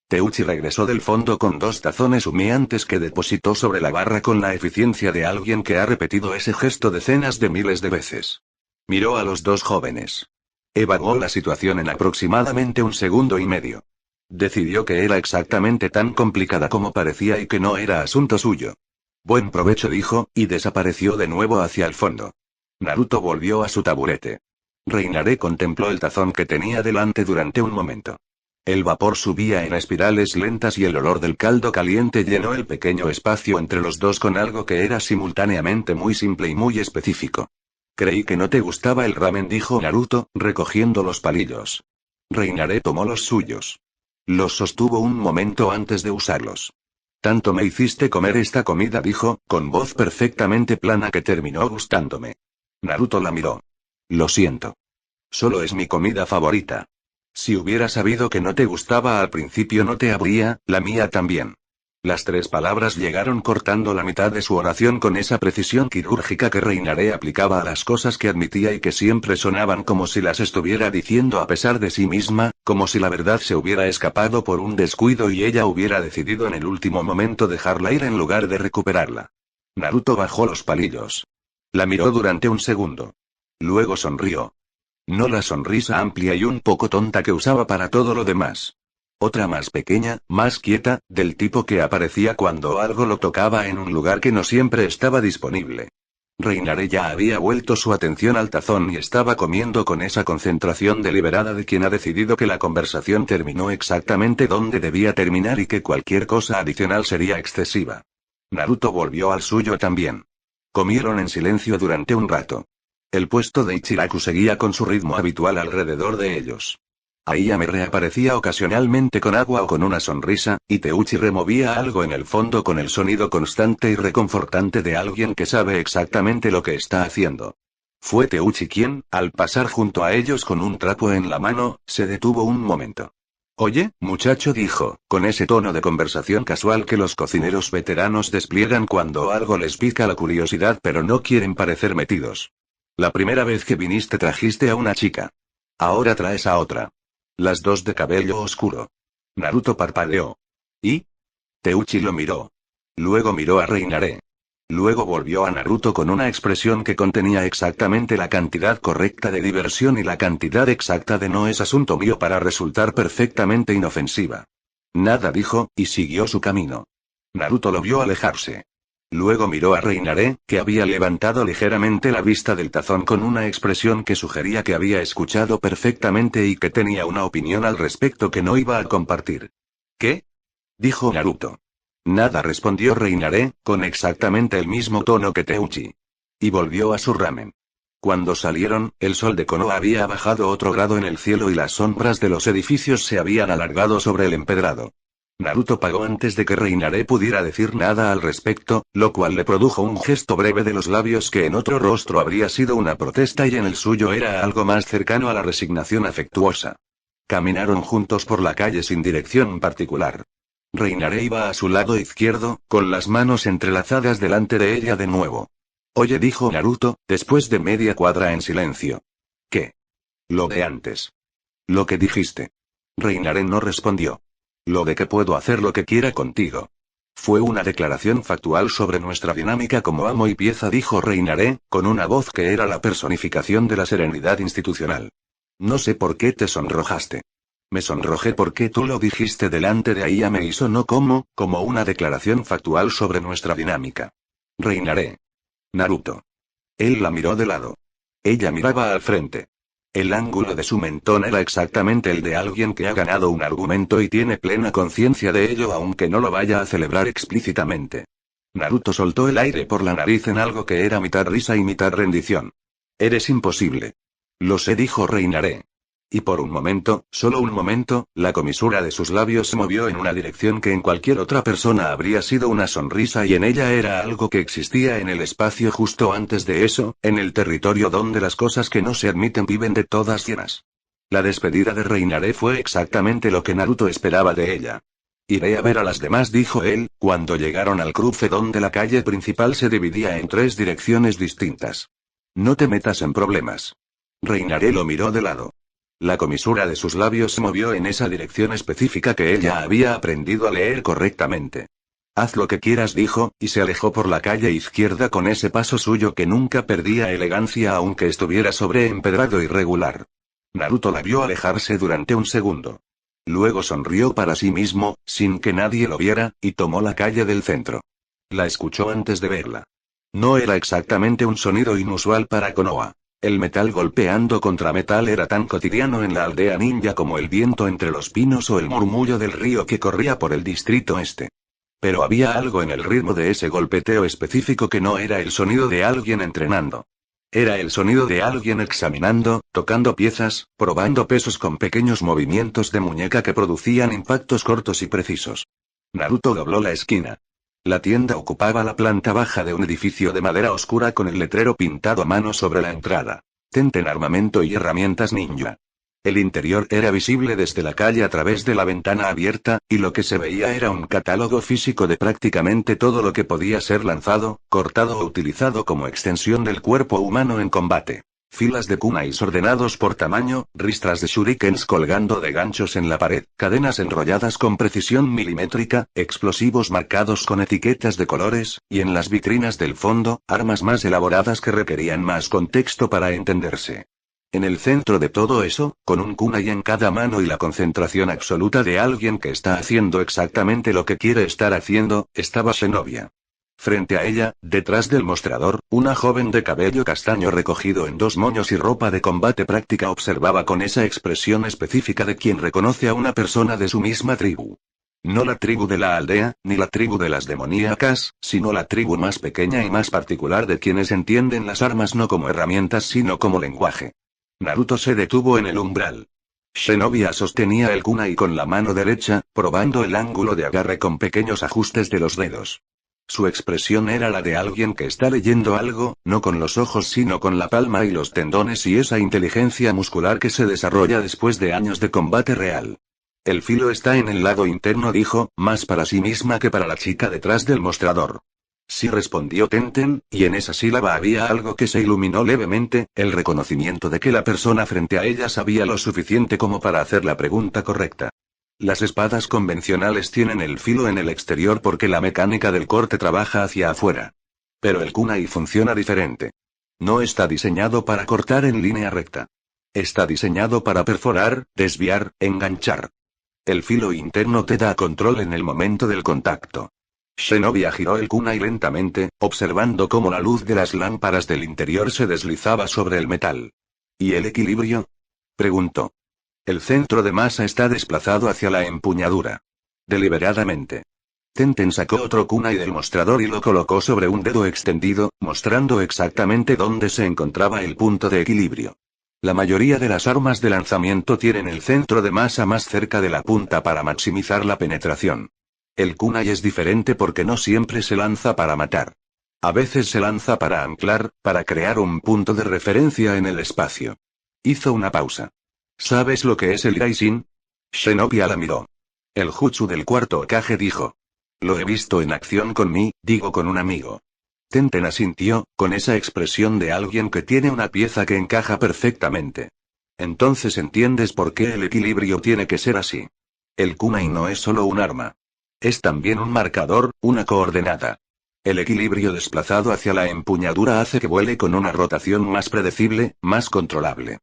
Teuchi regresó del fondo con 2 tazones humeantes que depositó sobre la barra con la eficiencia de alguien que ha repetido ese gesto decenas de miles de veces. Miró a los 2 jóvenes. Evaluó la situación en aproximadamente 1 segundo y medio. Decidió que era exactamente tan complicada como parecía y que no era asunto suyo. Buen provecho, dijo, y desapareció de nuevo hacia el fondo. Naruto volvió a su taburete. Reinaré contempló el tazón que tenía delante durante un momento. El vapor subía en espirales lentas y el olor del caldo caliente llenó el pequeño espacio entre los dos con algo que era simultáneamente muy simple y muy específico. Creí que no te gustaba el ramen, dijo Naruto, recogiendo los palillos. Reinaré tomó los suyos. Los sostuvo un momento antes de usarlos. Tanto me hiciste comer esta comida, dijo, con voz perfectamente plana que terminó gustándome. Naruto la miró. Lo siento. Solo es mi comida favorita. Si hubiera sabido que no te gustaba al principio no te habría, la mía también. Las 3 palabras llegaron cortando la mitad de su oración con esa precisión quirúrgica que Reinaré aplicaba a las cosas que admitía y que siempre sonaban como si las estuviera diciendo a pesar de sí misma, como si la verdad se hubiera escapado por un descuido y ella hubiera decidido en el último momento dejarla ir en lugar de recuperarla. Naruto bajó los palillos. La miró durante un segundo. Luego sonrió. No la sonrisa amplia y un poco tonta que usaba para todo lo demás. Otra más pequeña, más quieta, del tipo que aparecía cuando algo lo tocaba en un lugar que no siempre estaba disponible. Reinaré ya había vuelto su atención al tazón y estaba comiendo con esa concentración deliberada de quien ha decidido que la conversación terminó exactamente donde debía terminar y que cualquier cosa adicional sería excesiva. Naruto volvió al suyo también. Comieron en silencio durante un rato. El puesto de Ichiraku seguía con su ritmo habitual alrededor de ellos. Aiyame reaparecía ocasionalmente con agua o con una sonrisa, y Teuchi removía algo en el fondo con el sonido constante y reconfortante de alguien que sabe exactamente lo que está haciendo. Fue Teuchi quien, al pasar junto a ellos con un trapo en la mano, se detuvo un momento. Oye, muchacho, dijo, con ese tono de conversación casual que los cocineros veteranos despliegan cuando algo les pica la curiosidad pero no quieren parecer metidos. La primera vez que viniste trajiste a una chica. Ahora traes a otra. Las dos de cabello oscuro. Naruto parpadeó. ¿Y? Teuchi lo miró. Luego miró a Reinaré. Luego volvió a Naruto con una expresión que contenía exactamente la cantidad correcta de diversión y la cantidad exacta de no es asunto mío para resultar perfectamente inofensiva. Nada dijo, y siguió su camino. Naruto lo vio alejarse. Luego miró a Reinaré, que había levantado ligeramente la vista del tazón con una expresión que sugería que había escuchado perfectamente y que tenía una opinión al respecto que no iba a compartir. ¿Qué? Dijo Naruto. Nada, respondió Reinaré, con exactamente el mismo tono que Teuchi. Y volvió a su ramen. Cuando salieron, el sol de Konoha había bajado otro grado en el cielo y las sombras de los edificios se habían alargado sobre el empedrado. Naruto pagó antes de que Reinaré pudiera decir nada al respecto, lo cual le produjo un gesto breve de los labios que en otro rostro habría sido una protesta y en el suyo era algo más cercano a la resignación afectuosa. Caminaron juntos por la calle sin dirección particular. Reinaré iba a su lado izquierdo, con las manos entrelazadas delante de ella de nuevo. Oye, dijo Naruto, después de media cuadra en silencio. ¿Qué? Lo de antes. Lo que dijiste. Reinaré no respondió. Lo de que puedo hacer lo que quiera contigo. Fue una declaración factual sobre nuestra dinámica como amo y pieza, dijo Reinaré, con una voz que era la personificación de la serenidad institucional. No sé por qué te sonrojaste. Me sonrojé porque tú lo dijiste delante de Aiyame y sonó como una declaración factual sobre nuestra dinámica. Reinaré. Naruto. Él la miró de lado. Ella miraba al frente. El ángulo de su mentón era exactamente el de alguien que ha ganado un argumento y tiene plena conciencia de ello aunque no lo vaya a celebrar explícitamente. Naruto soltó el aire por la nariz en algo que era mitad risa y mitad rendición. Eres imposible. Lo sé, dijo Reinaré. Y por un momento, solo un momento, la comisura de sus labios se movió en una dirección que en cualquier otra persona habría sido una sonrisa y en ella era algo que existía en el espacio justo antes de eso, en el territorio donde las cosas que no se admiten viven de todas llenas. La despedida de Reinaré fue exactamente lo que Naruto esperaba de ella. Iré a ver a las demás, dijo él, cuando llegaron al cruce donde la calle principal se dividía en tres direcciones distintas. No te metas en problemas. Reinaré lo miró de lado. La comisura de sus labios se movió en esa dirección específica que ella había aprendido a leer correctamente. Haz lo que quieras, dijo, y se alejó por la calle izquierda con ese paso suyo que nunca perdía elegancia aunque estuviera sobre empedrado irregular. Naruto la vio alejarse durante un segundo. Luego sonrió para sí mismo, sin que nadie lo viera, y tomó la calle del centro. La escuchó antes de verla. No era exactamente un sonido inusual para Konoha. El metal golpeando contra metal era tan cotidiano en la aldea ninja como el viento entre los pinos o el murmullo del río que corría por el distrito este. Pero había algo en el ritmo de ese golpeteo específico que no era el sonido de alguien entrenando. Era el sonido de alguien examinando, tocando piezas, probando pesos con pequeños movimientos de muñeca que producían impactos cortos y precisos. Naruto dobló la esquina. La tienda ocupaba la planta baja de un edificio de madera oscura con el letrero pintado a mano sobre la entrada. Tenten armamento y herramientas ninja. El interior era visible desde la calle a través de la ventana abierta, y lo que se veía era un catálogo físico de prácticamente todo lo que podía ser lanzado, cortado o utilizado como extensión del cuerpo humano en combate. Filas de kunais ordenados por tamaño, ristras de shurikens colgando de ganchos en la pared, cadenas enrolladas con precisión milimétrica, explosivos marcados con etiquetas de colores, y en las vitrinas del fondo, armas más elaboradas que requerían más contexto para entenderse. En el centro de todo eso, con un kunai en cada mano y la concentración absoluta de alguien que está haciendo exactamente lo que quiere estar haciendo, estaba Shinobi. Frente a ella, detrás del mostrador, una joven de cabello castaño recogido en dos moños y ropa de combate práctica observaba con esa expresión específica de quien reconoce a una persona de su misma tribu. No la tribu de la aldea, ni la tribu de las demoníacas, sino la tribu más pequeña y más particular de quienes entienden las armas no como herramientas sino como lenguaje. Naruto se detuvo en el umbral. Zenobia sostenía el kunai con la mano derecha, probando el ángulo de agarre con pequeños ajustes de los dedos. Su expresión era la de alguien que está leyendo algo, no con los ojos sino con la palma y los tendones y esa inteligencia muscular que se desarrolla después de años de combate real. El filo está en el lado interno, dijo, más para sí misma que para la chica detrás del mostrador. Sí, respondió Tenten, y en esa sílaba había algo que se iluminó levemente, el reconocimiento de que la persona frente a ella sabía lo suficiente como para hacer la pregunta correcta. Las espadas convencionales tienen el filo en el exterior porque la mecánica del corte trabaja hacia afuera. Pero el kunai funciona diferente. No está diseñado para cortar en línea recta. Está diseñado para perforar, desviar, enganchar. El filo interno te da control en el momento del contacto. Zenobia giró el kunai lentamente, observando cómo la luz de las lámparas del interior se deslizaba sobre el metal. ¿Y el equilibrio?, preguntó. El centro de masa está desplazado hacia la empuñadura. Deliberadamente. Tenten sacó otro kunai del mostrador y lo colocó sobre un dedo extendido, mostrando exactamente dónde se encontraba el punto de equilibrio. La mayoría de las armas de lanzamiento tienen el centro de masa más cerca de la punta para maximizar la penetración. El kunai es diferente porque no siempre se lanza para matar. A veces se lanza para anclar, para crear un punto de referencia en el espacio. Hizo una pausa. ¿Sabes lo que es el Raishin? Zenobia la miró. El jutsu del cuarto Hokage, dijo. Lo he visto en acción con con un amigo. Tenten asintió, con esa expresión de alguien que tiene una pieza que encaja perfectamente. Entonces entiendes por qué el equilibrio tiene que ser así. El kunai no es solo un arma. Es también un marcador, una coordenada. El equilibrio desplazado hacia la empuñadura hace que vuele con una rotación más predecible, más controlable.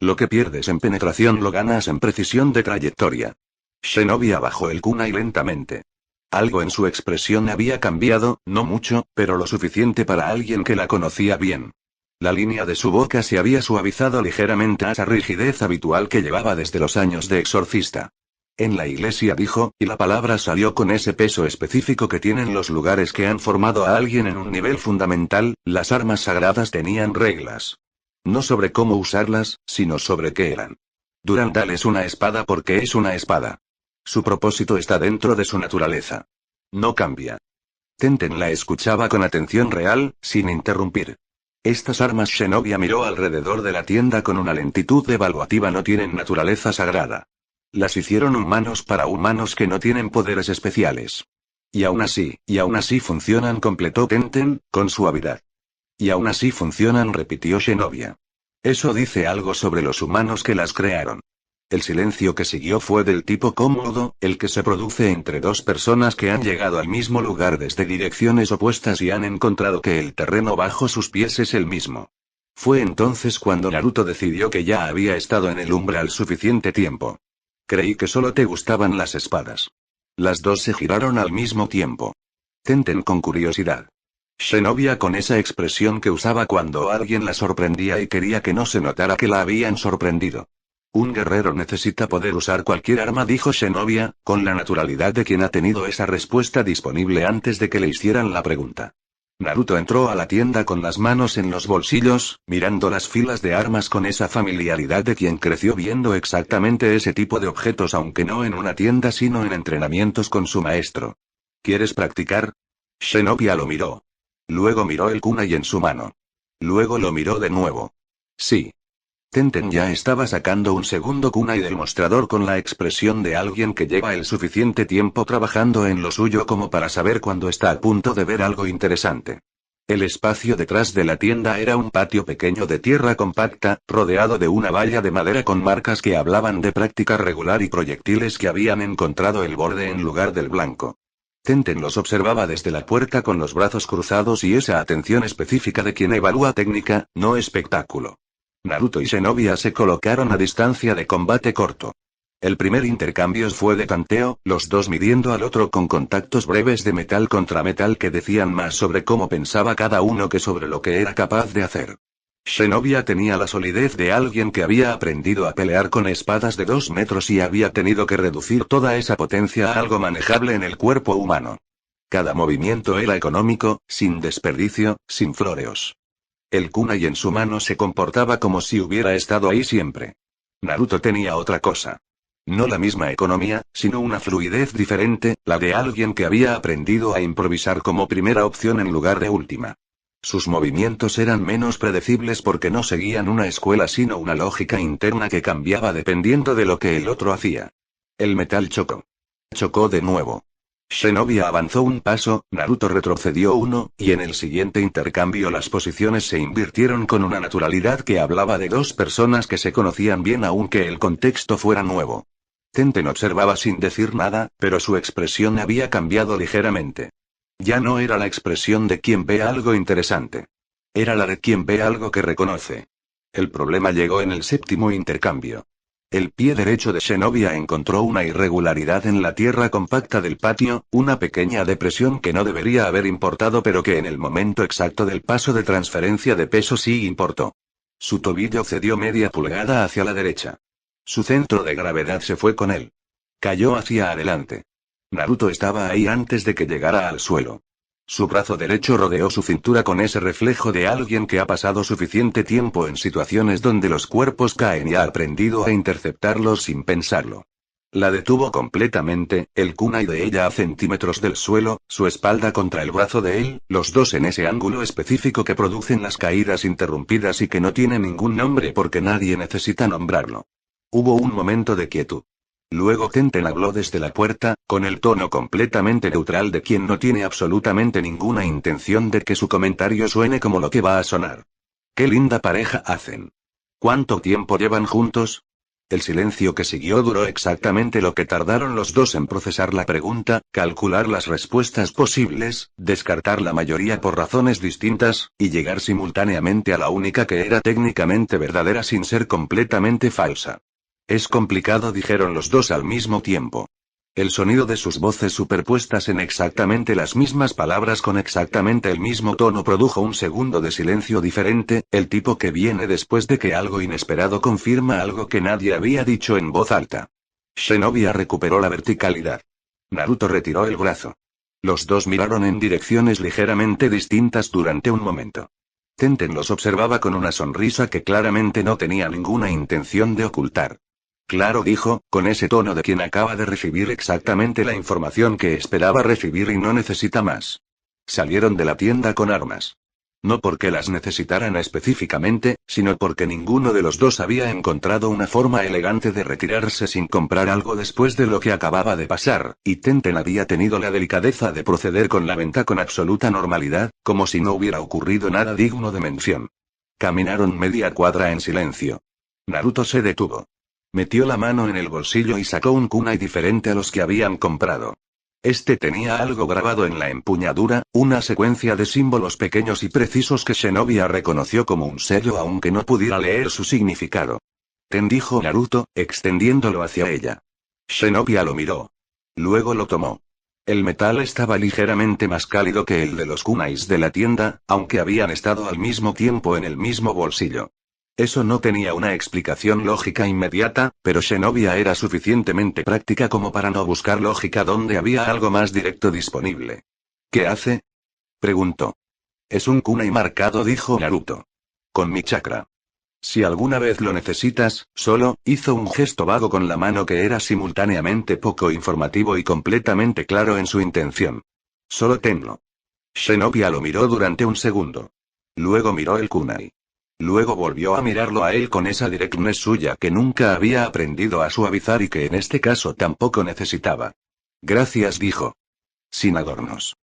Lo que pierdes en penetración lo ganas en precisión de trayectoria. Zenobia bajó el kunai lentamente. Algo en su expresión había cambiado, no mucho, pero lo suficiente para alguien que la conocía bien. La línea de su boca se había suavizado ligeramente a esa rigidez habitual que llevaba desde los años de exorcista. En la iglesia, dijo, y la palabra salió con ese peso específico que tienen los lugares que han formado a alguien en un nivel fundamental, las armas sagradas tenían reglas. No sobre cómo usarlas, sino sobre qué eran. Durandal es una espada porque es una espada. Su propósito está dentro de su naturaleza. No cambia. Tenten la escuchaba con atención real, sin interrumpir. Estas armas, Zenobia miró alrededor de la tienda con una lentitud evaluativa, no tienen naturaleza sagrada. Las hicieron humanos para humanos que no tienen poderes especiales. Y aún así funcionan, completó Tenten, con suavidad. Y aún así funcionan, repitió Zenobia. Eso dice algo sobre los humanos que las crearon. El silencio que siguió fue del tipo cómodo, el que se produce entre dos personas que han llegado al mismo lugar desde direcciones opuestas y han encontrado que el terreno bajo sus pies es el mismo. Fue entonces cuando Naruto decidió que ya había estado en el umbral suficiente tiempo. Creí que solo te gustaban las espadas. Las dos se giraron al mismo tiempo. Tenten con curiosidad. Zenobia con esa expresión que usaba cuando alguien la sorprendía y quería que no se notara que la habían sorprendido. Un guerrero necesita poder usar cualquier arma, dijo Zenobia, con la naturalidad de quien ha tenido esa respuesta disponible antes de que le hicieran la pregunta. Naruto entró a la tienda con las manos en los bolsillos, mirando las filas de armas con esa familiaridad de quien creció viendo exactamente ese tipo de objetos, aunque no en una tienda sino en entrenamientos con su maestro. ¿Quieres practicar? Zenobia lo miró. Luego miró el kunai en su mano. Luego lo miró de nuevo. Sí. Tenten ya estaba sacando un segundo kunai del mostrador con la expresión de alguien que lleva el suficiente tiempo trabajando en lo suyo como para saber cuándo está a punto de ver algo interesante. El espacio detrás de la tienda era un patio pequeño de tierra compacta, rodeado de una valla de madera con marcas que hablaban de práctica regular y proyectiles que habían encontrado el borde en lugar del blanco. Tenten los observaba desde la puerta con los brazos cruzados y esa atención específica de quien evalúa técnica, no espectáculo. Naruto y Zenobia se colocaron a distancia de combate corto. El primer intercambio fue de tanteo, los dos midiendo al otro con contactos breves de metal contra metal que decían más sobre cómo pensaba cada uno que sobre lo que era capaz de hacer. Zenobia tenía la solidez de alguien que había aprendido a pelear con espadas de 2 metros y había tenido que reducir toda esa potencia a algo manejable en el cuerpo humano. Cada movimiento era económico, sin desperdicio, sin floreos. El kunai en su mano se comportaba como si hubiera estado ahí siempre. Naruto tenía otra cosa. No la misma economía, sino una fluidez diferente, la de alguien que había aprendido a improvisar como primera opción en lugar de última. Sus movimientos eran menos predecibles porque no seguían una escuela sino una lógica interna que cambiaba dependiendo de lo que el otro hacía. El metal chocó. Chocó de nuevo. Zenobia avanzó un paso, Naruto retrocedió uno, y en el siguiente intercambio las posiciones se invirtieron con una naturalidad que hablaba de dos personas que se conocían bien aunque el contexto fuera nuevo. Tenten observaba sin decir nada, pero su expresión había cambiado ligeramente. Ya no era la expresión de quien ve algo interesante. Era la de quien ve algo que reconoce. El problema llegó en el séptimo intercambio. El pie derecho de Zenobia encontró una irregularidad en la tierra compacta del patio, una pequeña depresión que no debería haber importado pero que en el momento exacto del paso de transferencia de peso sí importó. Su tobillo cedió media pulgada hacia la derecha. Su centro de gravedad se fue con él. Cayó hacia adelante. Naruto estaba ahí antes de que llegara al suelo. Su brazo derecho rodeó su cintura con ese reflejo de alguien que ha pasado suficiente tiempo en situaciones donde los cuerpos caen y ha aprendido a interceptarlos sin pensarlo. La detuvo completamente, el kunai de ella a centímetros del suelo, su espalda contra el brazo de él, los dos en ese ángulo específico que producen las caídas interrumpidas y que no tiene ningún nombre porque nadie necesita nombrarlo. Hubo un momento de quietud. Luego Tenten habló desde la puerta, con el tono completamente neutral de quien no tiene absolutamente ninguna intención de que su comentario suene como lo que va a sonar. ¡Qué linda pareja hacen! ¿Cuánto tiempo llevan juntos? El silencio que siguió duró exactamente lo que tardaron los dos en procesar la pregunta, calcular las respuestas posibles, descartar la mayoría por razones distintas, y llegar simultáneamente a la única que era técnicamente verdadera sin ser completamente falsa. Es complicado, dijeron los dos al mismo tiempo. El sonido de sus voces superpuestas en exactamente las mismas palabras con exactamente el mismo tono produjo un segundo de silencio diferente, el tipo que viene después de que algo inesperado confirma algo que nadie había dicho en voz alta. Zenobia recuperó la verticalidad. Naruto retiró el brazo. Los dos miraron en direcciones ligeramente distintas durante un momento. Tenten los observaba con una sonrisa que claramente no tenía ninguna intención de ocultar. Claro, dijo, con ese tono de quien acaba de recibir exactamente la información que esperaba recibir y no necesita más. Salieron de la tienda con armas. No porque las necesitaran específicamente, sino porque ninguno de los dos había encontrado una forma elegante de retirarse sin comprar algo después de lo que acababa de pasar, y Tenten había tenido la delicadeza de proceder con la venta con absoluta normalidad, como si no hubiera ocurrido nada digno de mención. Caminaron media cuadra en silencio. Naruto se detuvo. Metió la mano en el bolsillo y sacó un kunai diferente a los que habían comprado. Este tenía algo grabado en la empuñadura, una secuencia de símbolos pequeños y precisos que Zenobia reconoció como un sello aunque no pudiera leer su significado. Ten, dijo Naruto, extendiéndolo hacia ella. Zenobia lo miró. Luego lo tomó. El metal estaba ligeramente más cálido que el de los kunais de la tienda, aunque habían estado al mismo tiempo en el mismo bolsillo. Eso no tenía una explicación lógica inmediata, pero Zenobia era suficientemente práctica como para no buscar lógica donde había algo más directo disponible. ¿Qué hace?, preguntó. Es un kunai marcado, dijo Naruto. Con mi chakra. Si alguna vez lo necesitas, solo, hizo un gesto vago con la mano que era simultáneamente poco informativo y completamente claro en su intención. Solo tenlo. Zenobia lo miró durante un segundo. Luego miró el kunai. Luego volvió a mirarlo a él con esa directness suya que nunca había aprendido a suavizar y que en este caso tampoco necesitaba. Gracias, dijo. Sin adornos.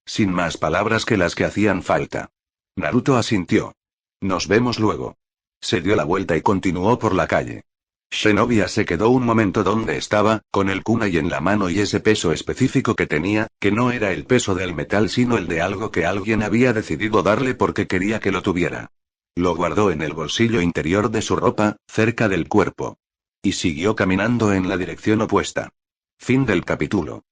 Sin más palabras que las que hacían falta. Naruto asintió. Nos vemos luego. Se dio la vuelta y continuó por la calle. Zenobia se quedó un momento donde estaba, con el kunai en la mano y ese peso específico que tenía, que no era el peso del metal sino el de algo que alguien había decidido darle porque quería que lo tuviera. Lo guardó en el bolsillo interior de su ropa, cerca del cuerpo. y siguió caminando en la dirección opuesta. Fin del capítulo.